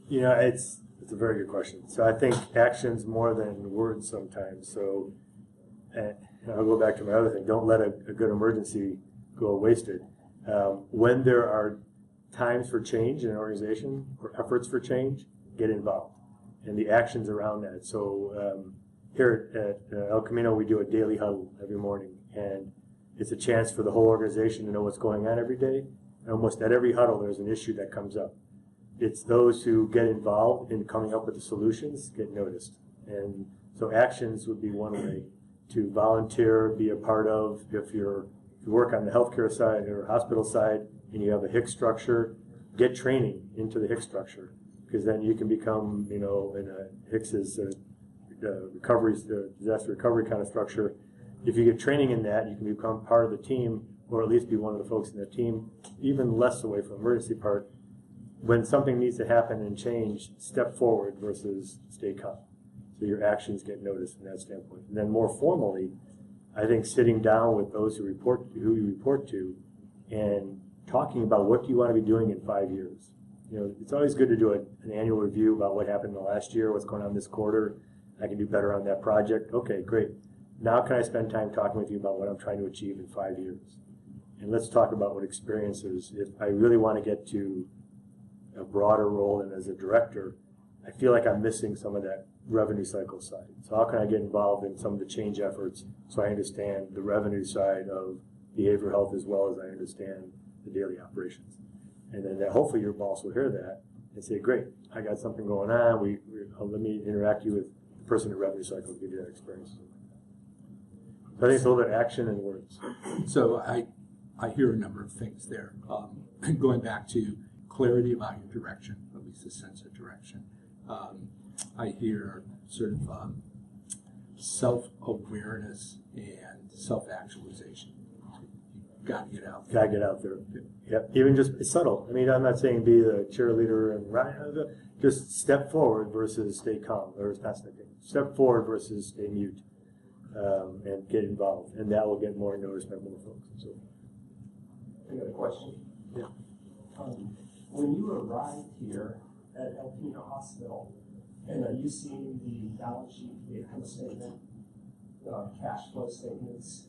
You know, it's a very good question. So I think actions more than words sometimes. So I'll go back to my other thing. Don't let a good emergency go wasted. When there are times for change in an organization or efforts for change, get involved and the actions around that. So here at El Camino, we do a daily huddle every morning, and it's a chance for the whole organization to know what's going on every day. And almost at every huddle, there's an issue that comes up. It's those who get involved in coming up with the solutions get noticed. And so actions would be one way to volunteer, be a part of. If you work on the healthcare side or hospital side and you have a HIC structure, get training into the HIC structure, because then you can become, you know, in a HICS is disaster recovery kind of structure. If you get training in that, you can become part of the team, or at least be one of the folks in the team, even less away from the emergency part. When something needs to happen and change, step forward versus stay calm. So your actions get noticed from that standpoint. And then more formally, I think sitting down with those who you report to and talking about what do you want to be doing in 5 years. You know, it's always good to do an annual review about what happened in the last year, what's going on this quarter. I can do better on that project. Okay, great. Now can I spend time talking with you about what I'm trying to achieve in 5 years? And let's talk about what experiences. If I really want to get to a broader role and as a director, I feel like I'm missing some of that revenue cycle side. So how can I get involved in some of the change efforts so I understand the revenue side of behavioral health as well as I understand the daily operations? And then hopefully your boss will hear that and say, great, I got something going on. Let me interact you with the person at revenue cycle to give you that experience. So I think it's a little bit of action and words. So I hear a number of things there. Going back to clarity about your direction, at least a sense of direction. I hear sort of self-awareness and self-actualization. You've got to get out there. Got to get out there. Yep. Even just, it's subtle. I mean, I'm not saying be the cheerleader and just step forward versus stay calm, or it's not step forward versus stay mute, and get involved, and that will get more noticed by more folks. So, I got a question. Yeah. When you arrived here at El Camino Hospital, and are you seeing the balance sheet, the income statement, cash flow statements,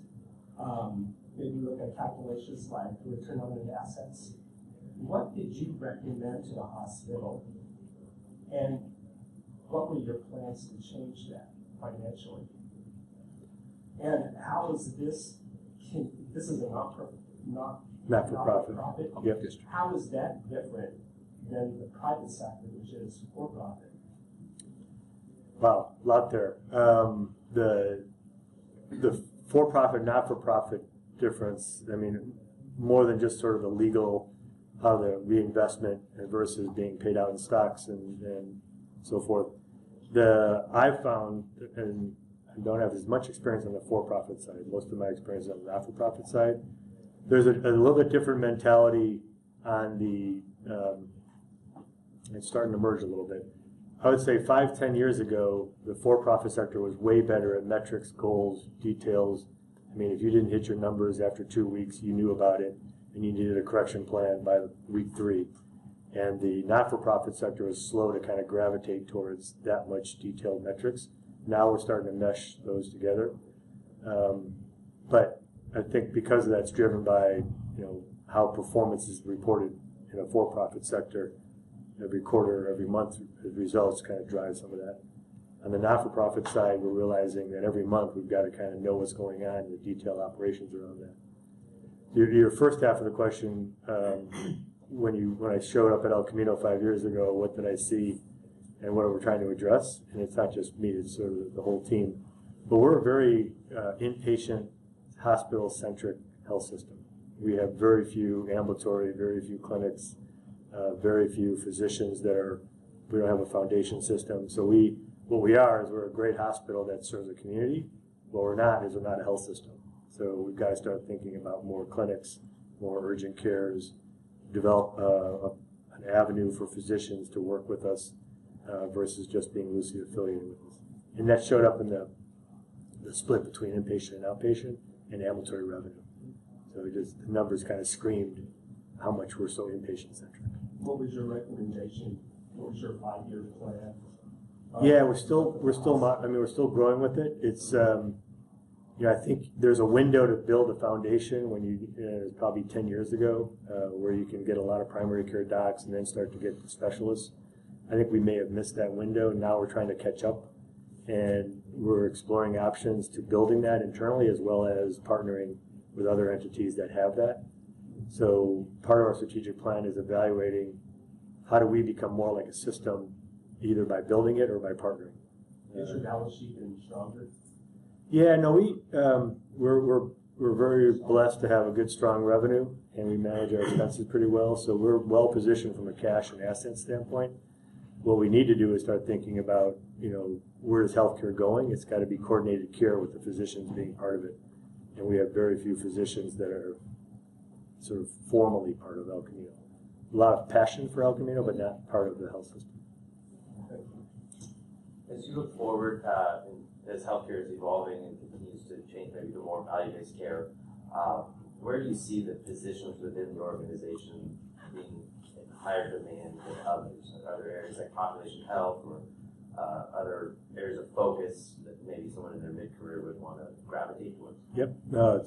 maybe look at calculations like return on the assets? What did you recommend to the hospital, and what were your plans to change that financially? And how is this is a not-for-profit. Yep. How is that different than the private sector, which is for-profit? Wow, a lot there. The for-profit, not-for-profit difference, I mean, more than just sort of the legal, how the reinvestment versus being paid out in stocks and so forth. I've found, and I don't have as much experience on the for-profit side, most of my experience is on the not-for-profit side. There's a little bit different mentality on the, it's starting to merge a little bit. I would say 5-10 years ago, the for-profit sector was way better at metrics, goals, details. I mean, if you didn't hit your numbers after 2 weeks, you knew about it, and you needed a correction plan by week 3. And the not-for-profit sector was slow to kind of gravitate towards that much detailed metrics. Now we're starting to mesh those together. But I think because of that's driven by, you know, how performance is reported in a for-profit sector every quarter, every month, the results kind of drive some of that. On the not-for-profit side, we're realizing that every month we've got to kind of know what's going on, the detailed operations around that. Your first half of the question, when I showed up at El Camino 5 years ago, what did I see and what are we trying to address? And it's not just me, it's sort of the whole team. But we're a very inpatient, hospital-centric health system. We have very few ambulatory, very few clinics, very few physicians we don't have a foundation system. So what we are is we're a great hospital that serves the community. What we're not is we're not a health system. So we've got to start thinking about more clinics, more urgent cares, develop an avenue for physicians to work with us versus just being loosely affiliated with us. And that showed up in the split between inpatient and outpatient and ambulatory revenue. So the numbers kind of screamed how much we're so inpatient-centric. What was your recommendation? What was your 5-year plan? Yeah, we're still growing with it. It's I think there's a window to build a foundation when it's probably 10 years ago, where you can get a lot of primary care docs and then start to get the specialists. I think we may have missed that window. Now we're trying to catch up, and we're exploring options to building that internally as well as partnering with other entities that have that. So part of our strategic plan is evaluating how do we become more like a system, either by building it or by partnering. Is your balance sheet getting stronger? Yeah, no, we're very blessed to have a good, strong revenue, and we manage our expenses pretty well. So we're well positioned from a cash and asset standpoint. What we need to do is start thinking about, where is healthcare going? It's got to be coordinated care with the physicians being part of it, and we have very few physicians that are sort of formally part of El Camino. A lot of passion for El Camino, but not part of the health system. As you look forward, as healthcare is evolving and continues to change, maybe to more value-based care, where do you see the physicians within the organization being in higher demand than others? Are there areas like population health or other areas of focus that maybe someone in their mid-career would want to gravitate towards? Yep. No,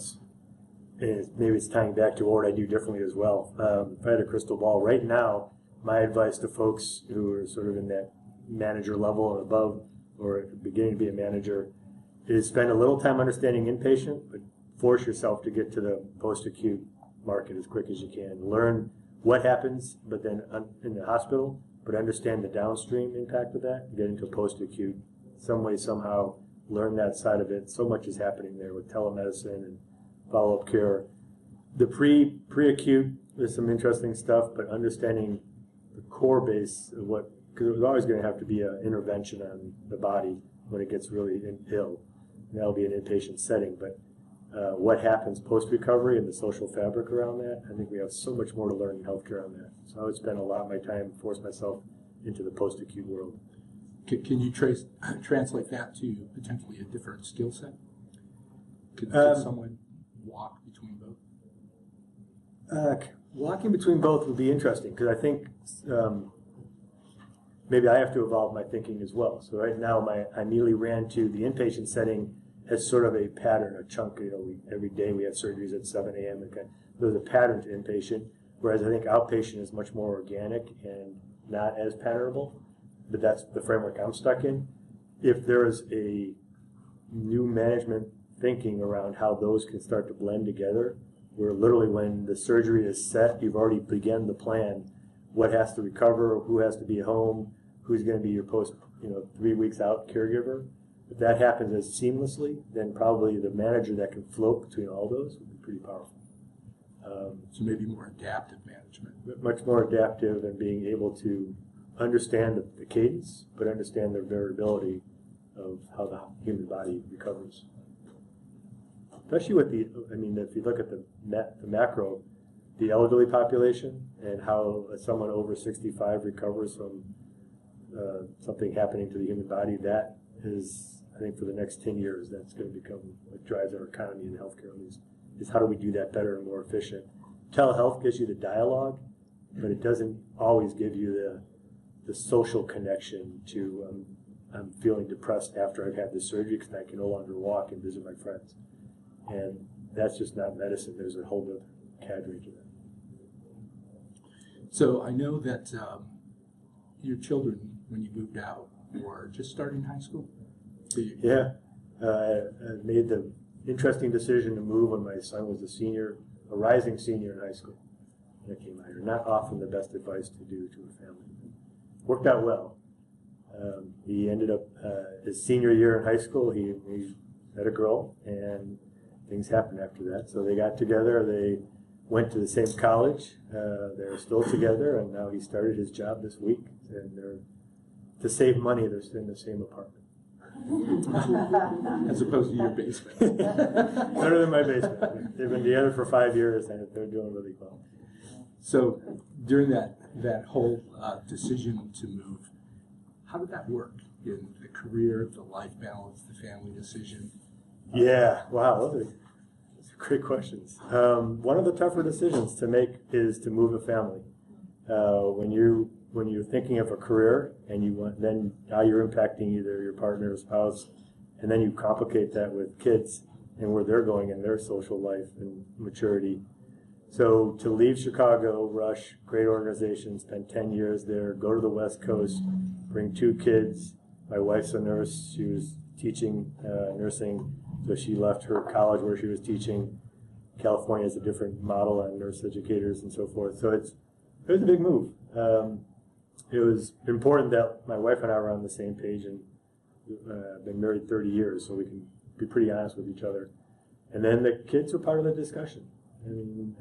maybe it's tying back to what I do differently as well. If I had a crystal ball right now, my advice to folks who are sort of in that manager level and above, or beginning to be a manager, is spend a little time understanding inpatient, but force yourself to get to the post-acute market as quick as you can. Learn what happens, but then in the hospital, but understand the downstream impact of that. Get into post-acute, some way, somehow, learn that side of it. So much is happening there with telemedicine and follow-up care. The pre-acute, there's some interesting stuff, but understanding the core base of what, because there's always going to have to be an intervention on the body when it gets really ill. And that'll be an inpatient setting, but what happens post-recovery and the social fabric around that, I think we have so much more to learn in healthcare on that. So I would spend a lot of my time, force myself into the post-acute world. Can you translate that to potentially a different skill set? Could someone walk between both? Walking between both would be interesting, because I think maybe I have to evolve my thinking as well. So right now, I immediately ran to the inpatient setting as sort of a pattern, a chunk. Every day we have surgeries at 7 a.m. There's a pattern to inpatient, whereas I think outpatient is much more organic and not as patternable. But that's the framework I'm stuck in. If there is a new management thinking around how those can start to blend together, where literally when the surgery is set, you've already begun the plan, what has to recover, who has to be home, who's going to be your post, 3 weeks out caregiver. If that happens as seamlessly, then probably the manager that can float between all those would be pretty powerful. So maybe more adaptive management. Much more adaptive and being able to understand the cadence, but understand the variability of how the human body recovers. Especially with if you look at the macro, the elderly population and how someone over 65 recovers from something happening to the human body, that is, I think for the next 10 years, that's going to become what drives our economy and healthcare is how do we do that better and more efficient. Telehealth gives you the dialogue, but it doesn't always give you the social connection to I'm feeling depressed after I've had this surgery because I can no longer walk and visit my friends. And that's just not medicine. There's a whole other cadre to that. So I know that your children, when you moved out, were just starting high school? Yeah. I made the interesting decision to move when my son was a rising senior in high school. That came out here. Not often the best advice to do to a family. Worked out well. He ended up, his senior year in high school, he met a girl, and things happened after that. So they got together, they went to the same college, they're still together, and now he started his job this week. And to save money, they're in the same apartment. As opposed to your basement. Better than my basement. They've been together for 5 years, and they're doing really well. So during that whole decision to move, how did that work in the career, the life balance, the family decision? Yeah, wow, those are great questions. One of the tougher decisions to make is to move a family. When you're thinking of a career and then now you're impacting either your partner or spouse, and then you complicate that with kids and where they're going in their social life and maturity. So to leave Chicago, Rush, great organization, spend 10 years there, go to the West Coast, bring 2 kids. My wife's a nurse. She was teaching nursing, so she left her college where she was teaching. California has a different model on nurse educators and so forth. So it was a big move. It was important that my wife and I were on the same page, and been married 30 years, so we can be pretty honest with each other. And then the kids were part of the discussion. I mean,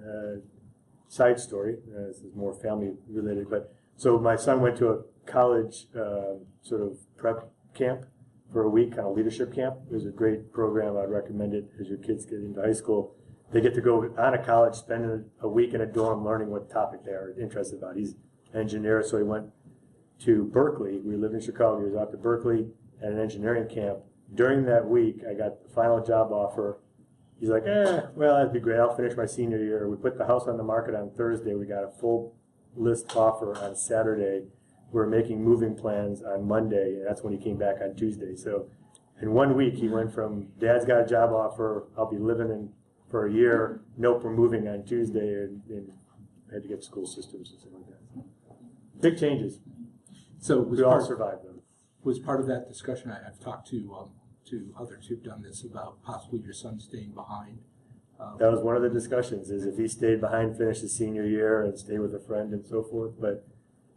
side story, this is more family related, but so my son went to a college sort of prep camp for a week, kind of leadership camp. It was a great program. I'd recommend it as your kids get into high school. They get to go on a college, spend a week in a dorm learning what topic they are interested about. He's an engineer, so he went to Berkeley. We lived in Chicago. He was out to Berkeley at an engineering camp. During that week, I got the final job offer. He's like, well, that'd be great. I'll finish my senior year. We put the house on the market on Thursday. We got a full list offer on Saturday. We're making moving plans on Monday, and that's when he came back on Tuesday. So in 1 week, he went from, Dad's got a job offer, I'll be living in for a year, nope, we're moving on Tuesday, and had to get school systems and stuff like that. Big changes. So we all survived them. Was part of that discussion, I've talked to others who've done this about possibly your son staying behind. That was one of the discussions, is if he stayed behind, finished his senior year, and stayed with a friend and so forth. But,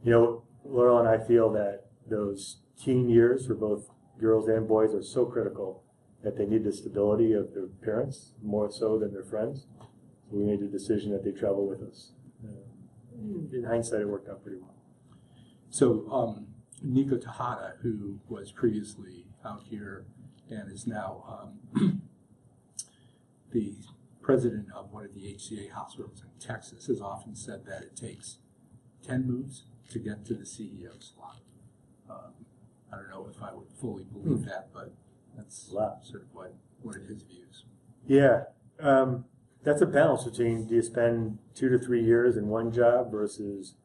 you know, Laurel and I feel that those teen years for both girls and boys are so critical that they need the stability of their parents more so than their friends. So we made the decision that they travel with us. In hindsight, it worked out pretty well. So Nico Tejada, who was previously out here and is now the president of one of the HCA hospitals in Texas, has often said that it takes 10 moves to get to the CEO slot. I don't know if I would fully believe that, but that's sort of what are his views. Yeah, that's a balance between, do you spend 2 to 3 years in one job versus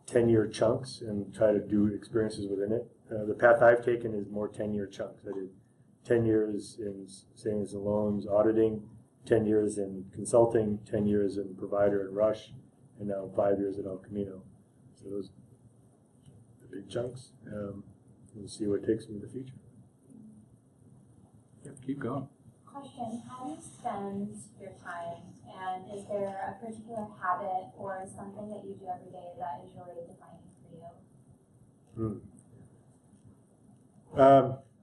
10-year chunks and try to do experiences within it. The path I've taken is more 10-year chunks. I did 10 years in savings and loans auditing, 10 years in consulting, 10 years in provider at Rush, and now 5 years at El Camino. So those are the big chunks. We'll see what it takes me in the future. Yeah, keep going. Question, how do you spend your time, and is there a particular habit or something that you do every day that is really defining for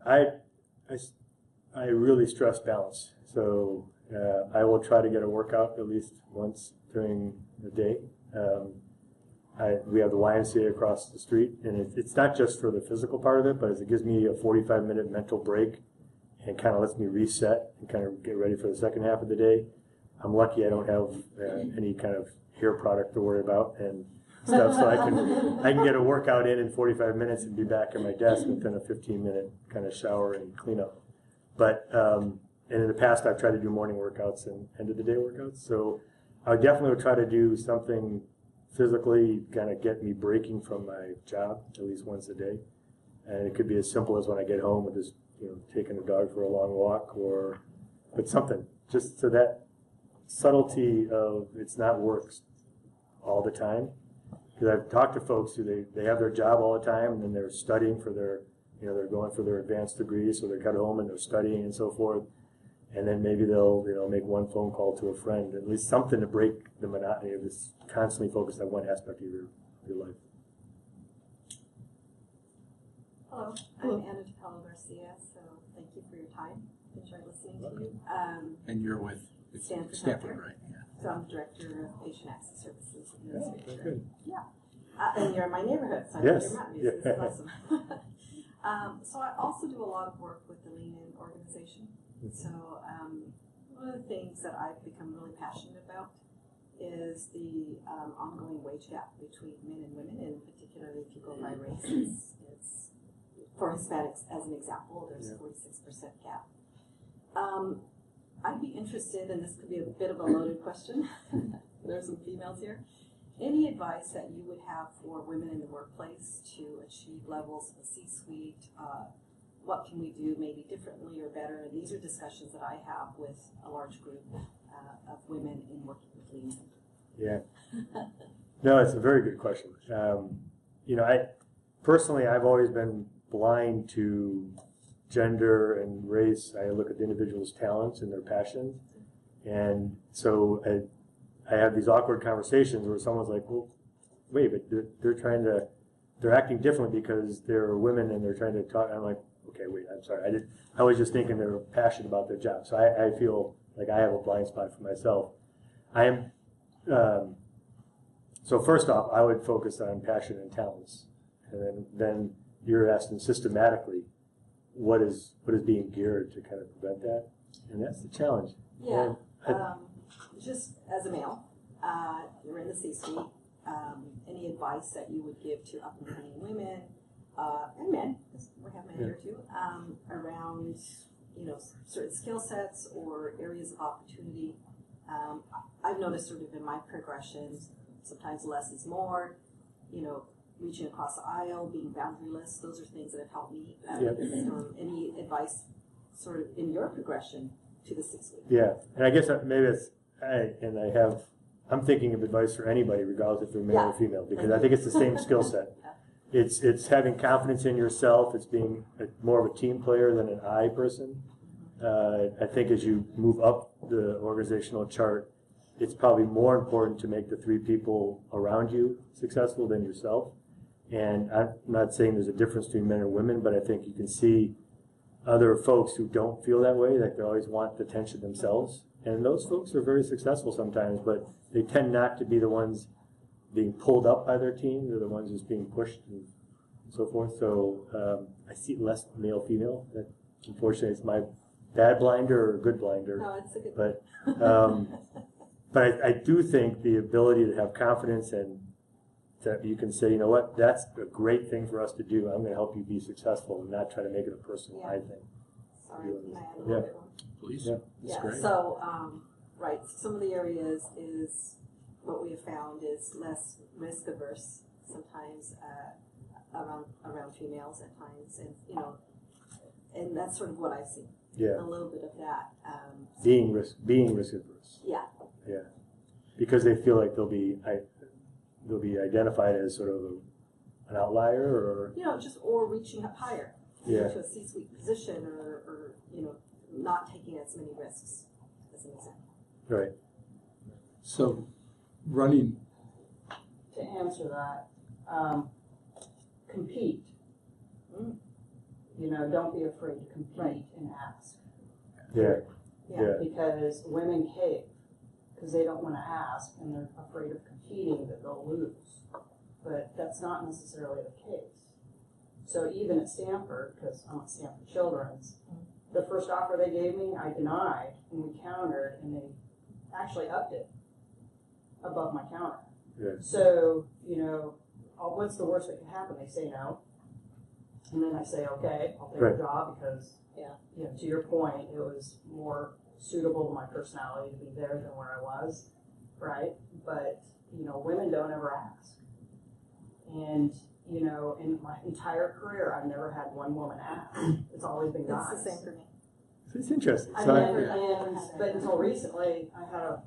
you? I really stress balance. So I will try to get a workout at least once during the day. We have the YMCA across the street, and it's not just for the physical part of it, but it gives me a 45-minute mental break and kind of lets me reset and kind of get ready for the second half of the day. I'm lucky I don't have any kind of hair product to worry about and stuff, so I can get a workout in 45 minutes and be back at my desk within a 15-minute kind of shower and cleanup. But and in the past, I've tried to do morning workouts and end-of-the-day workouts, so I definitely would try to do something physically kind of get me breaking from my job at least once a day. And it could be as simple as when I get home with just, taking the dog for a long walk, but something just so that subtlety of it's not work all the time. Because I've talked to folks who they have their job all the time, and then they're studying for their, they're going for their advanced degrees, so they're cut home and they're studying and so forth. And then maybe they'll, make one phone call to a friend, at least something to break the monotony of this constantly focused on one aspect of your life. Hello, I'm Anna Tapello Garcia, so thank you for your time. Enjoy listening to you. And you're with Stanford, right? Yeah. So I'm Director of Patient Access Services Administration. Good. Yeah. And you're in my neighborhood, so I yes. know your mountain music is awesome. So I also do a lot of work with the Lean In organization. So one of the things that I've become really passionate about is the ongoing wage gap between men and women, and particularly if you go by race, it's for Hispanics as an example, there's a 46% gap. I'd be interested, and this could be a bit of a loaded question, there's some females here, any advice that you would have for women in the workplace to achieve levels of the C-suite? What can we do maybe differently or better? And these are discussions that I have with a large group of women in working with lean. Yeah. No, it's a very good question. You know, I've always been blind to gender and race. I look at the individual's talents and their passions. And so I have these awkward conversations where someone's like, well, wait, but they're acting differently because they're women and they're trying to talk. I'm like, okay, wait, I'm sorry. I was just thinking they were passionate about their job. So I feel like I have a blind spot for myself. I am, so first off, I would focus on passion and talents. And then you're asking systematically, what is being geared to kind of prevent that? And that's the challenge. Yeah. Just as a male, you're in the C-suite. Any advice that you would give to up-and-coming women and men, because we have men here too, around certain skill sets or areas of opportunity? I've noticed sort of in my progressions, sometimes less is more. Reaching across the aisle, being boundaryless, those are things that have helped me. Any advice sort of in your progression to the C-suite? Yeah, and I guess maybe I'm thinking of advice for anybody, regardless if they're male or female, because I think it's the same skill set. It's having confidence in yourself. It's being more of a team player than an I person. I think as you move up the organizational chart, it's probably more important to make the three people around you successful than yourself. And I'm not saying there's a difference between men and women, but I think you can see other folks who don't feel that way, like they always want the attention themselves. And those folks are very successful sometimes, but they tend not to be the ones being pulled up by their team. They're the ones just being pushed and so forth. So I see less male-female. That, unfortunately, it's my bad blinder or good blinder. No, it's a good But I do think the ability to have confidence and that you can say, you know what, that's a great thing for us to do. I'm going to help you be successful and not try to make it a personal I thing. Sorry, can I add a little bit more? Please. Yeah. That's great. So, right, some of the areas is what we have found is less risk averse sometimes around females at times, and and that's sort of what I see. Yeah. A little bit of that. Being risk averse. Yeah. Yeah. Because they feel like they'll be identified as sort of an outlier, or or reaching up higher to a C-suite position, or not taking as many risks, as an example. Right. So, running. To answer that, compete. Don't be afraid to compete and ask. Yeah. Because women cave because they don't want to ask and they're afraid of competing that they'll lose. But that's not necessarily the case. So even at Stanford, because I'm at Stanford Children's, the first offer they gave me, I denied, and we countered, and they actually upped it above my counter. Yeah. So, what's the worst that could happen? They say no. And then I say, okay, I'll take the job because, to your point, it was more suitable to my personality to be there than where I was, right? But, women don't ever ask. And, in my entire career, I've never had one woman ask. It's always been guys. It's the same for me. It's interesting. But until recently, I had a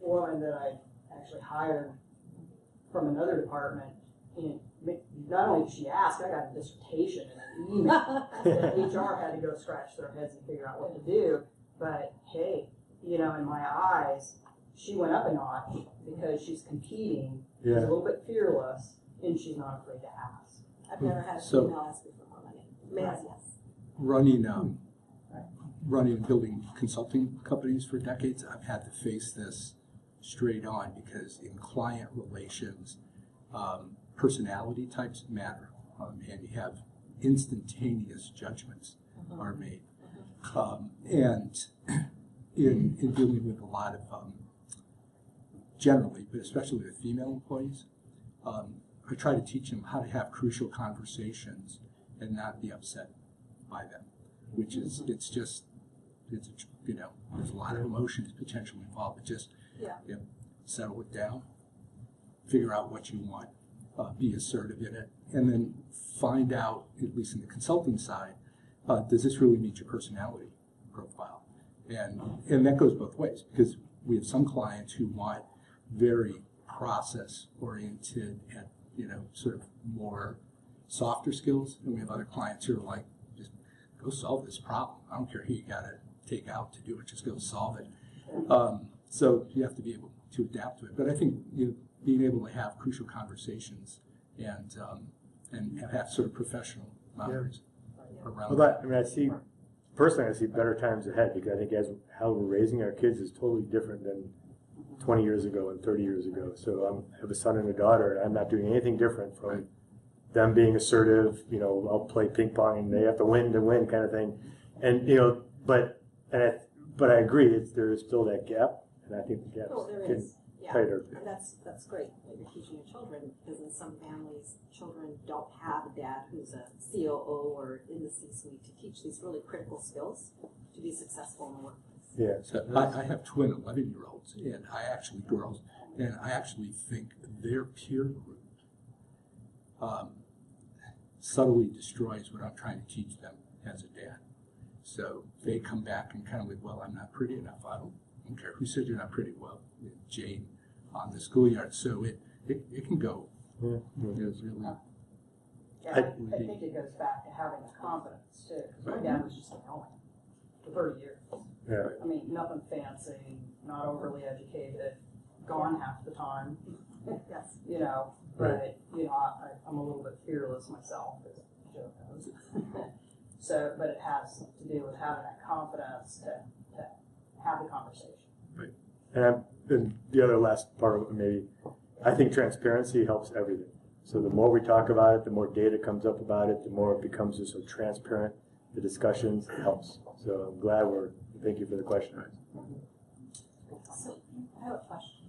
woman that I actually hired from another department, and not only did she ask, I got a dissertation and an email that HR had to go scratch their heads and figure out what to do. But hey, in my eyes, she went up a notch because she's competing, she's a little bit fearless, and she's not afraid to ask. I've never had a female ask me for more money. Males, yes. Running and building consulting companies for decades, I've had to face this straight on because in client relations, personality types matter, and you have instantaneous judgments are made. And in dealing with a lot of generally, but especially with female employees, I try to teach them how to have crucial conversations and not be upset by them, which is, you know, there's a lot of emotions potentially involved, but just you know, settle it down, figure out what you want, be assertive in it, and then find out, at least in the consulting side, does this really meet your personality profile? And that goes both ways, because we have some clients who want very process-oriented and, you know, sort of more softer skills, and we have other clients who are like, just go solve this problem. I don't care who you got to take out to do it, just go solve it. So you have to be able to adapt to it. But I think, you know, being able to have crucial conversations and have sort of professional boundaries around that. I mean, personally, I see better times ahead, because I think how we're raising our kids is totally different than 20 years ago and 30 years ago. So I have a son and a daughter, and I'm not doing anything different from them being assertive. You know, I'll play ping pong, and they have to win kind of thing. And you know, but I agree, there is still that gap, and I think the gap's getting tighter. And that's great that you're teaching your children, because in some families, children don't have a dad who's a COO or in the C-suite to teach these really critical skills to be successful in the workplace. Yeah, so I have twin 11-year-olds, and girls, and I actually think their peer group subtly destroys what I'm trying to teach them as a dad. So they come back and kind of like, well, I'm not pretty enough. I don't care who said you're not pretty. Well, Jane on the schoolyard. So it can go. Yeah, I think it goes back to having the confidence too. Because my dad was just annoying for 30 years. Yeah. I mean, nothing fancy, not overly educated, gone half the time. Yes. You know, but you know, I'm a little bit fearless myself, as Joe knows. So, but it has to do with having that confidence to have the conversation. Right. And the other last part of it, maybe, I think transparency helps everything. So the more we talk about it, the more data comes up about it, the more it becomes just so transparent. The discussions helps. So I'm glad thank you for the question. So I have a question,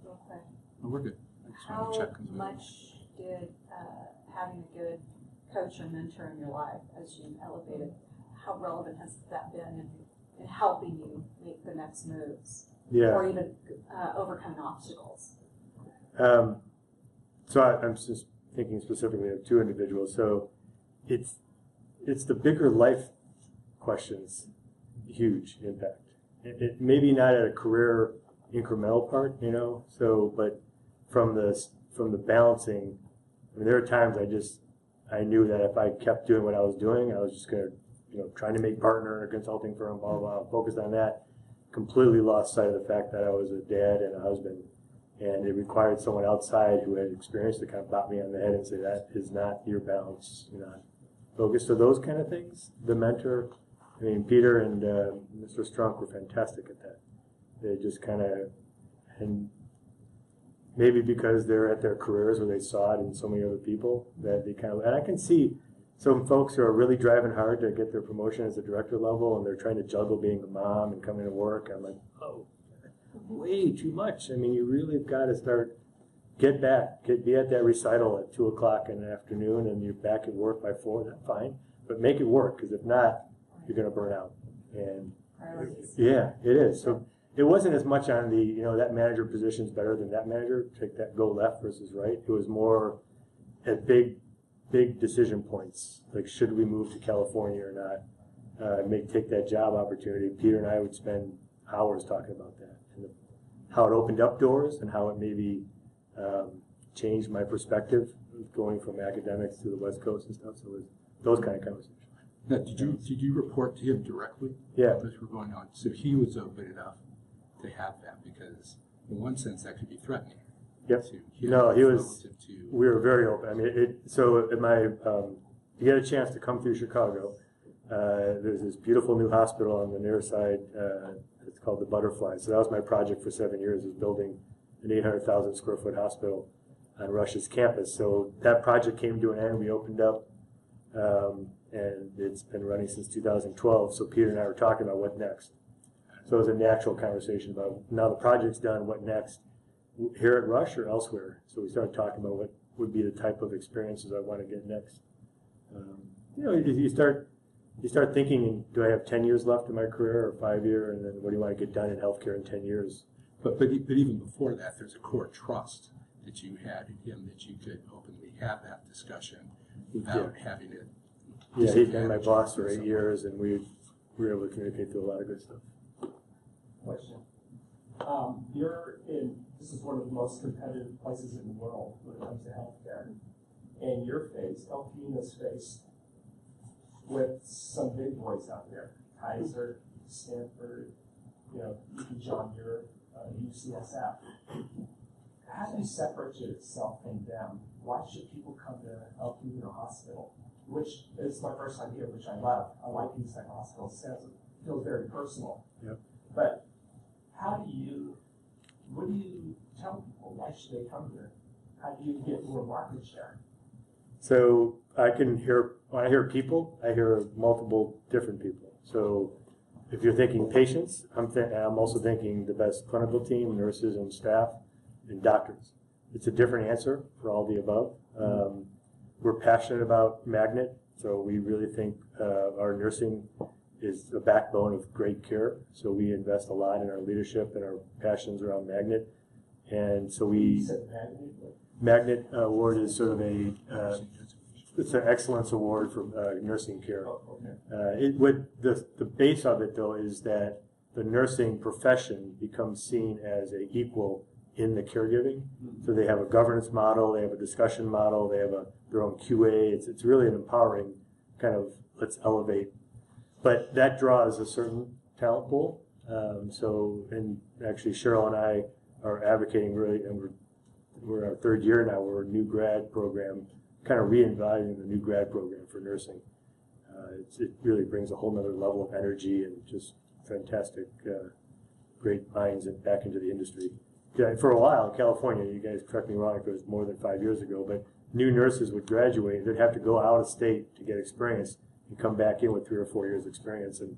real quick. Oh, we're good. How much did having a good coach or mentor in your life as you elevated, how relevant has that been in helping you make the next moves? Yeah. Or even overcoming obstacles? So I'm just thinking specifically of two individuals. So it's the bigger life questions, huge impact. It maybe not at a career incremental part, you know. So, but from the balancing, I mean, there are times I knew that if I kept doing what I was doing, I was just going to, you know, trying to make partner in a consulting firm, blah, blah, blah, focused on that. Completely lost sight of the fact that I was a dad and a husband, and it required someone outside who had experience to kind of bop me on the head and say, that is not your balance, you're not focused. So those kind of things, the mentor, I mean, Peter and Mr. Strunk were fantastic at that. They just kind of, and maybe because they're at their careers where they saw it in so many other people, that they kind of, and I can see some folks who are really driving hard to get their promotion as a director level, and they're trying to juggle being a mom and coming to work. I'm like, oh, way too much. I mean, you really have got to start, be at that recital at 2 o'clock in the afternoon, and you're back at work by 4. That's fine, but make it work, because if not, you're going to burn out. And yeah, it is. So it wasn't as much on the, you know, that manager position's better than that manager. Take that, go left versus right. It was more at big decision points, like should we move to California or not? Take that job opportunity. Peter and I would spend hours talking about that, and how it opened up doors, and how it maybe changed my perspective going from academics to the West Coast and stuff. So it was those kind of conversations. Now, did you report to him directly? Yeah. As we're going on, so he was open enough to have that, because in one sense that could be threatening. Yep. No, he was. We were very open. I mean, so at my, you get a chance to come through Chicago. There's this beautiful new hospital on the near side. It's called the Butterfly. So that was my project for 7 years, is building an 800,000 square foot hospital on Rush's campus. So that project came to an end. We opened up, and it's been running since 2012. So Peter and I were talking about what next. So it was a natural conversation about, now the project's done, what next? Here at Rush or elsewhere? So we started talking about what would be the type of experiences I want to get next. You know, you start thinking, do I have 10 years left in my career or 5 years, and then what do you want to get done in healthcare in 10 years? But even before that, there's a core trust that you had in him that you could openly have that discussion without having it. Yeah, he'd been my boss for 8 years, and we were able to communicate through a lot of good stuff. Question. This is one of the most competitive places in the world when it comes to healthcare. And you're faced, El Camino's faced with some big boys out there. Kaiser, Stanford, you know, John Muir, UCSF. How do you separate yourself from them? Why should people come to El Camino Hospital? Which is my first time here, which I love. I like these type of hospitals. It feels very personal. Yep. But what do you tell people? Why should they come here? How do you get more market share? So when I hear people, I hear multiple different people. So if you're thinking patients, I'm also thinking the best clinical team, nurses and staff, and doctors. It's a different answer for all the above. We're passionate about Magnet, so we really think our nursing is the backbone of great care. So we invest a lot in our leadership and our passions around Magnet. And so Magnet Award is sort of it's an excellence award for nursing care. The base of it, though, is that the nursing profession becomes seen as an equal in the caregiving. So they have a governance model, they have a discussion model, they have their own QA. It's really an empowering kind of, let's elevate. But that draws a certain talent pool. And actually Cheryl and I are advocating really, and we're in our third year now, we're a new grad program, kind of reinvigorating the new grad program for nursing. It really brings a whole nother level of energy and just fantastic, great minds back into the industry. Yeah, for a while in California, you guys correct me wrong if it was more than 5 years ago, but new nurses would graduate, they'd have to go out of state to get experience and come back in with 3 or 4 years experience. And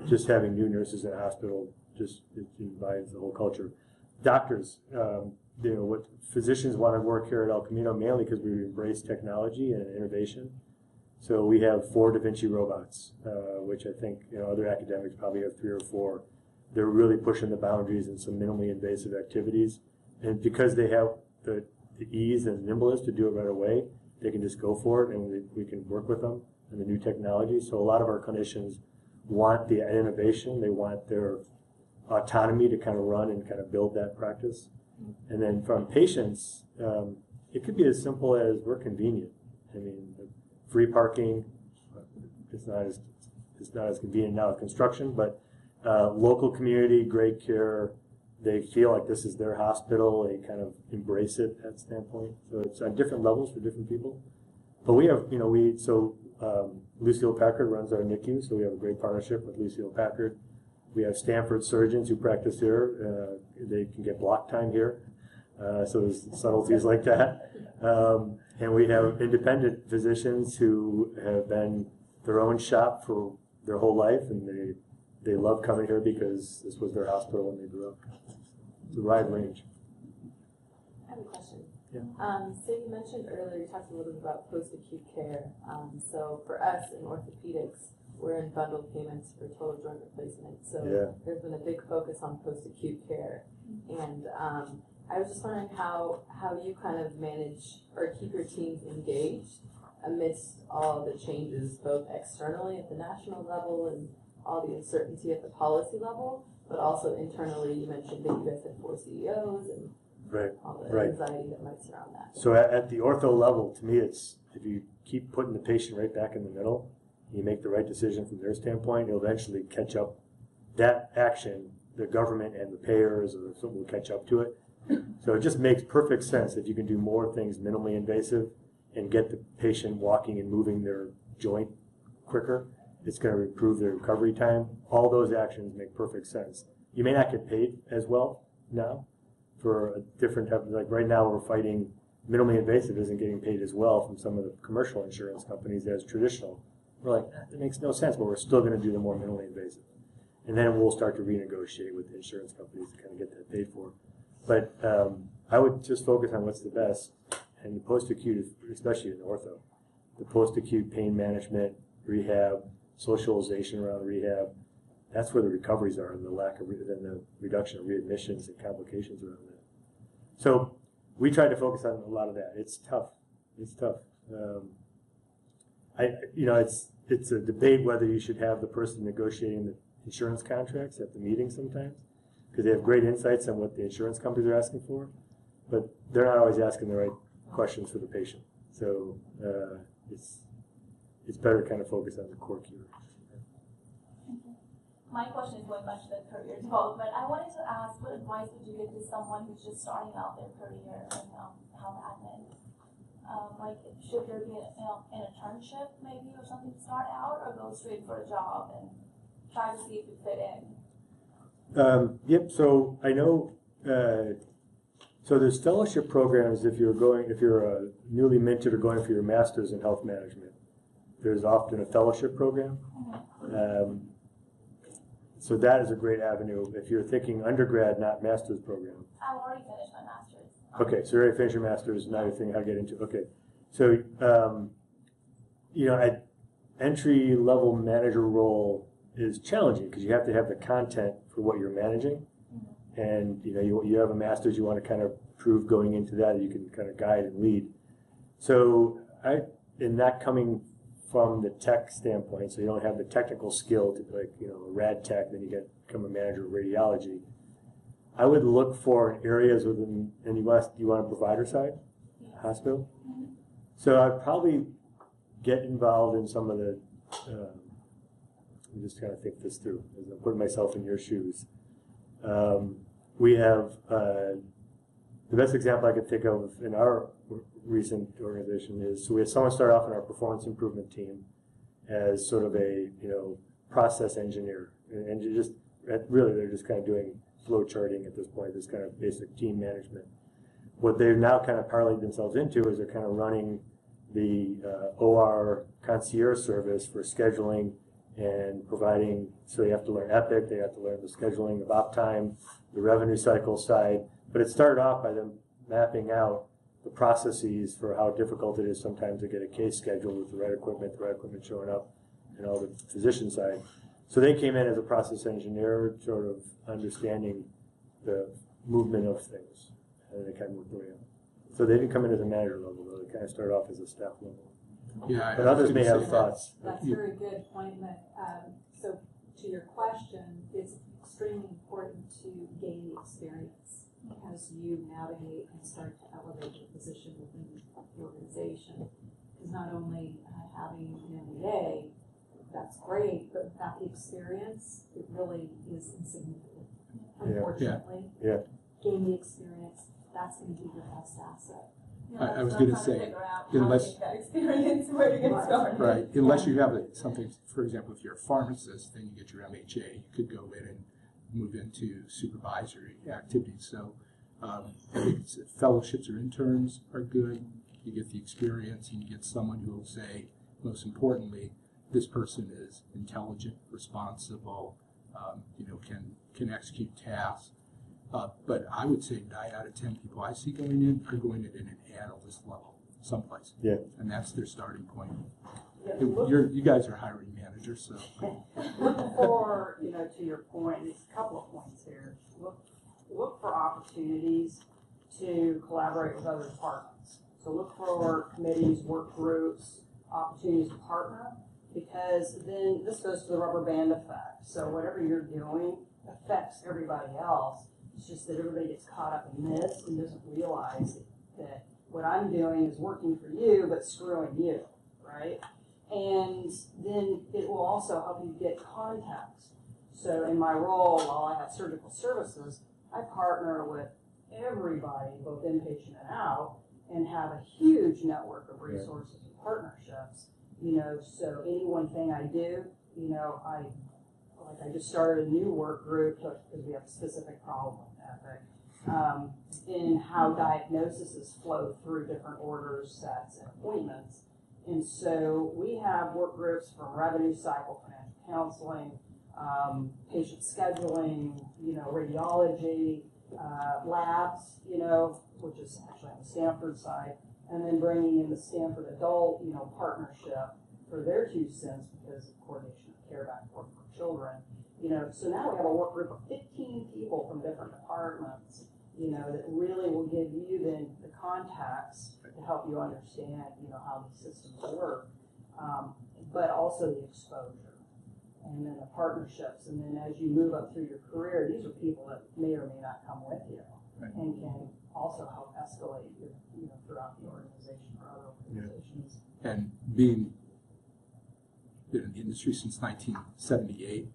just having new nurses in a hospital just invites the whole culture. Doctors, what physicians want to work here at El Camino mainly because we embrace technology and innovation. So we have 4 Da Vinci robots, which I think other academics probably have 3 or 4. They're really pushing the boundaries in some minimally invasive activities. And because they have the ease and nimbleness to do it right away, they can just go for it, and we can work with them and the new technology. So a lot of our clinicians want the innovation. They want their autonomy to kind of run and kind of build that practice. And then from patients, it could be as simple as we're convenient. I mean, free parking, it's not as convenient now with construction, but local community, great care. They feel like this is their hospital. They kind of embrace it at that standpoint. So it's on different levels for different people. But we have, Lucille Packard runs our NICU, so we have a great partnership with Lucille Packard. We have Stanford surgeons who practice here. They can get block time here. So there's subtleties like that. And we have independent physicians who have been their own shop for their whole life, and they love coming here because this was their hospital when they grew up. It's a wide range. I have a question. Yeah. So you mentioned earlier, you talked a little bit about post-acute care. So for us in orthopedics, we're in bundled payments for total joint replacement. So there's been a big focus on post-acute care. And I was just wondering how you kind of manage or keep your teams engaged amidst all the changes, both externally at the national level and all the uncertainty at the policy level, but also internally. You mentioned that you guys had 4 CEOs and all the anxiety that might surround that. So at the ortho level, to me, it's if you keep putting the patient right back in the middle, you make the right decision from their standpoint, you'll eventually catch up. That action, the government and the payers or something will catch up to it. So it just makes perfect sense if you can do more things minimally invasive and get the patient walking and moving their joint quicker. It's going to improve their recovery time. All those actions make perfect sense. You may not get paid as well now for a different type of, like right now we're fighting minimally invasive isn't getting paid as well from some of the commercial insurance companies as traditional. We're like, that makes no sense, but we're still going to do the more minimally invasive. and then we'll start to renegotiate with the insurance companies to kind of get that paid for. But I would just focus on what's the best, and the post-acute, especially in ortho, the post-acute pain management, rehab, socialization around rehab, that's where the recoveries are, and the lack of, then the reduction of readmissions and complications around that. So we try to focus on a lot of that. It's tough. It's tough. It's a debate whether you should have the person negotiating the insurance contracts at the meeting sometimes, because they have great insights on what the insurance companies are asking for, but they're not always asking the right questions for the patient. So it's better to kind of focus on the core key. My question is going back to the career development. I wanted to ask, what advice would you give to someone who's just starting out their career in health admin? Like, should there be an internship maybe or something to start out, or go straight for a job and try to see if you fit in? Yep. So I know. So there's fellowship programs if you're newly minted or going for your master's in health management. There's often a fellowship program. So that is a great avenue if you're thinking undergrad, not master's program. I've already finished my master's. Okay, so you already finished your master's, now you're thinking how to get into. Okay, so at entry level manager role is challenging because you have to have the content for what you're managing, and you have a master's, you want to kind of prove going into that you can kind of guide and lead. So in that coming from the tech standpoint, so you don't have the technical skill to be like, a rad tech, then you become a manager of radiology. I would look for areas within, and you want a provider side hospital. So I'd probably get involved in some of the, I'm just trying to think this through as I'm putting myself in your shoes. We have, the best example I could think of in our recent organization is, so we had someone start off in our performance improvement team as sort of a process engineer, and they're just kind of doing flow charting at this point, this kind of basic team management. What they've now kind of parlayed themselves into is they're kind of running the OR concierge service for scheduling and providing, so they have to learn Epic, they have to learn the scheduling of op time, the revenue cycle side, but it started off by them mapping out the processes for how difficult it is sometimes to get a case scheduled with the right equipment showing up, and all the physician side. So they came in as a process engineer, sort of understanding the movement of things, and they kind of moved their way up. So they didn't come in as a manager level, though. They kind of started off as a staff level. Yeah, but others may have thoughts. That's a very good point. So to your question, it's extremely important to gain experience as you navigate and start to elevate your position within the organization. Because not only having an MBA, that's great, but without the experience, it really is insignificant. Unfortunately, gain the experience. That's going to be your best asset. I was going to say, unless you have something, for example, if you're a pharmacist, then you get your MHA, you could go in and move into supervisory activities. So I think fellowships or interns are good. You get the experience, and you get someone who will say, most importantly, this person is intelligent, responsible, can execute tasks. But I would say 9 out of 10 people I see going in are going in an analyst level someplace. Yeah. And that's their starting point. Yeah, you guys are hiring managers, so. Look for, to your point, there's a couple of points here. Look for opportunities to collaborate with other departments. So look for committees, work groups, opportunities to partner, because then this goes to the rubber band effect. So whatever you're doing affects everybody else. It's just that everybody gets caught up in this and doesn't realize that what I'm doing is working for you, but screwing you, right? And then it will also help you get contacts. So in my role, while I have surgical services, I partner with everybody, both inpatient and out, and have a huge network of resources and partnerships. So any one thing I do, I just started a new work group because we have a specific problem with Epic, in how diagnoses flow through different orders, sets, and appointments. And so we have work groups from revenue cycle, financial counseling, patient scheduling, radiology, labs, which is actually on the Stanford side, and then bringing in the Stanford adult, partnership for their 2 cents because of coordination of care back and forth for children. So now we have a work group of 15 people from different departments, that really will give you then the context to help you understand, how these systems work, but also the exposure, and then the partnerships, and then as you move up through your career, these are people that may or may not come with you, Right. and can also help escalate, throughout the organization or other organizations. And being been in the industry since 1978,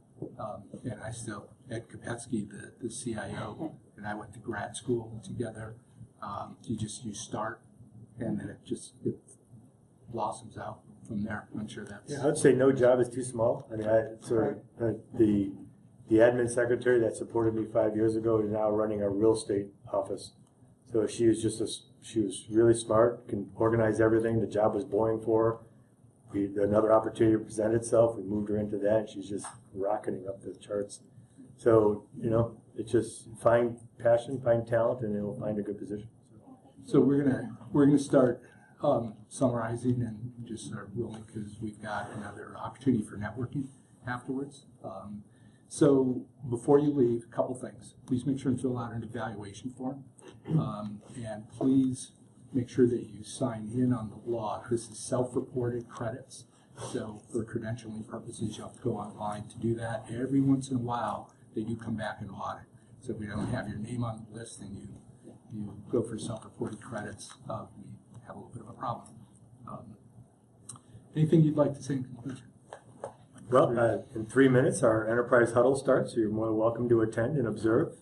and I still, Ed Kopetsky, the CIO, and I went to grad school together. You start, and then it blossoms out from there. I'm sure that's. Yeah, I would say no job is too small. I mean, the admin secretary that supported me 5 years ago is now running a real estate office. So she was really smart, can organize everything. The job was boring for her. Another opportunity presented itself. We moved her into that, and she's just rocketing up the charts. So, it's just find passion, find talent, and it'll find a good position. So we're gonna start summarizing and just start rolling because we've got another opportunity for networking afterwards. So before you leave, a couple things. Please make sure and fill out an evaluation form, and please make sure that you sign in on the log. This is self-reported credits, so for credentialing purposes, you have to go online to do that. Every once in a while, they do come back and audit. So if we don't have your name on the list, then you go for self-reported credits. We have a little bit of a problem. Anything you'd like to say in conclusion? Well, in 3 minutes, our enterprise huddle starts, so you're more than welcome to attend and observe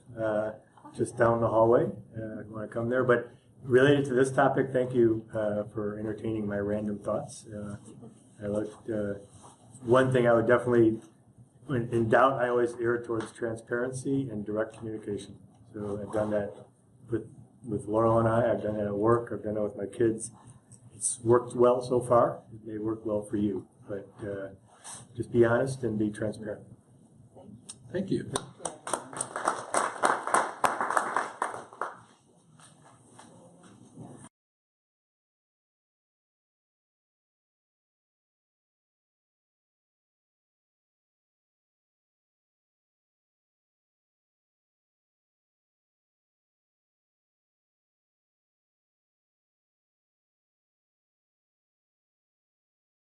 just down the hallway if you want to come there. But related to this topic, thank you for entertaining my random thoughts. One thing I would definitely, when in doubt, I always err towards transparency and direct communication. So I've done that with Laurel and I've done that at work, I've done that with my kids. It's worked well so far. It may work well for you, but just be honest and be transparent. Thank you.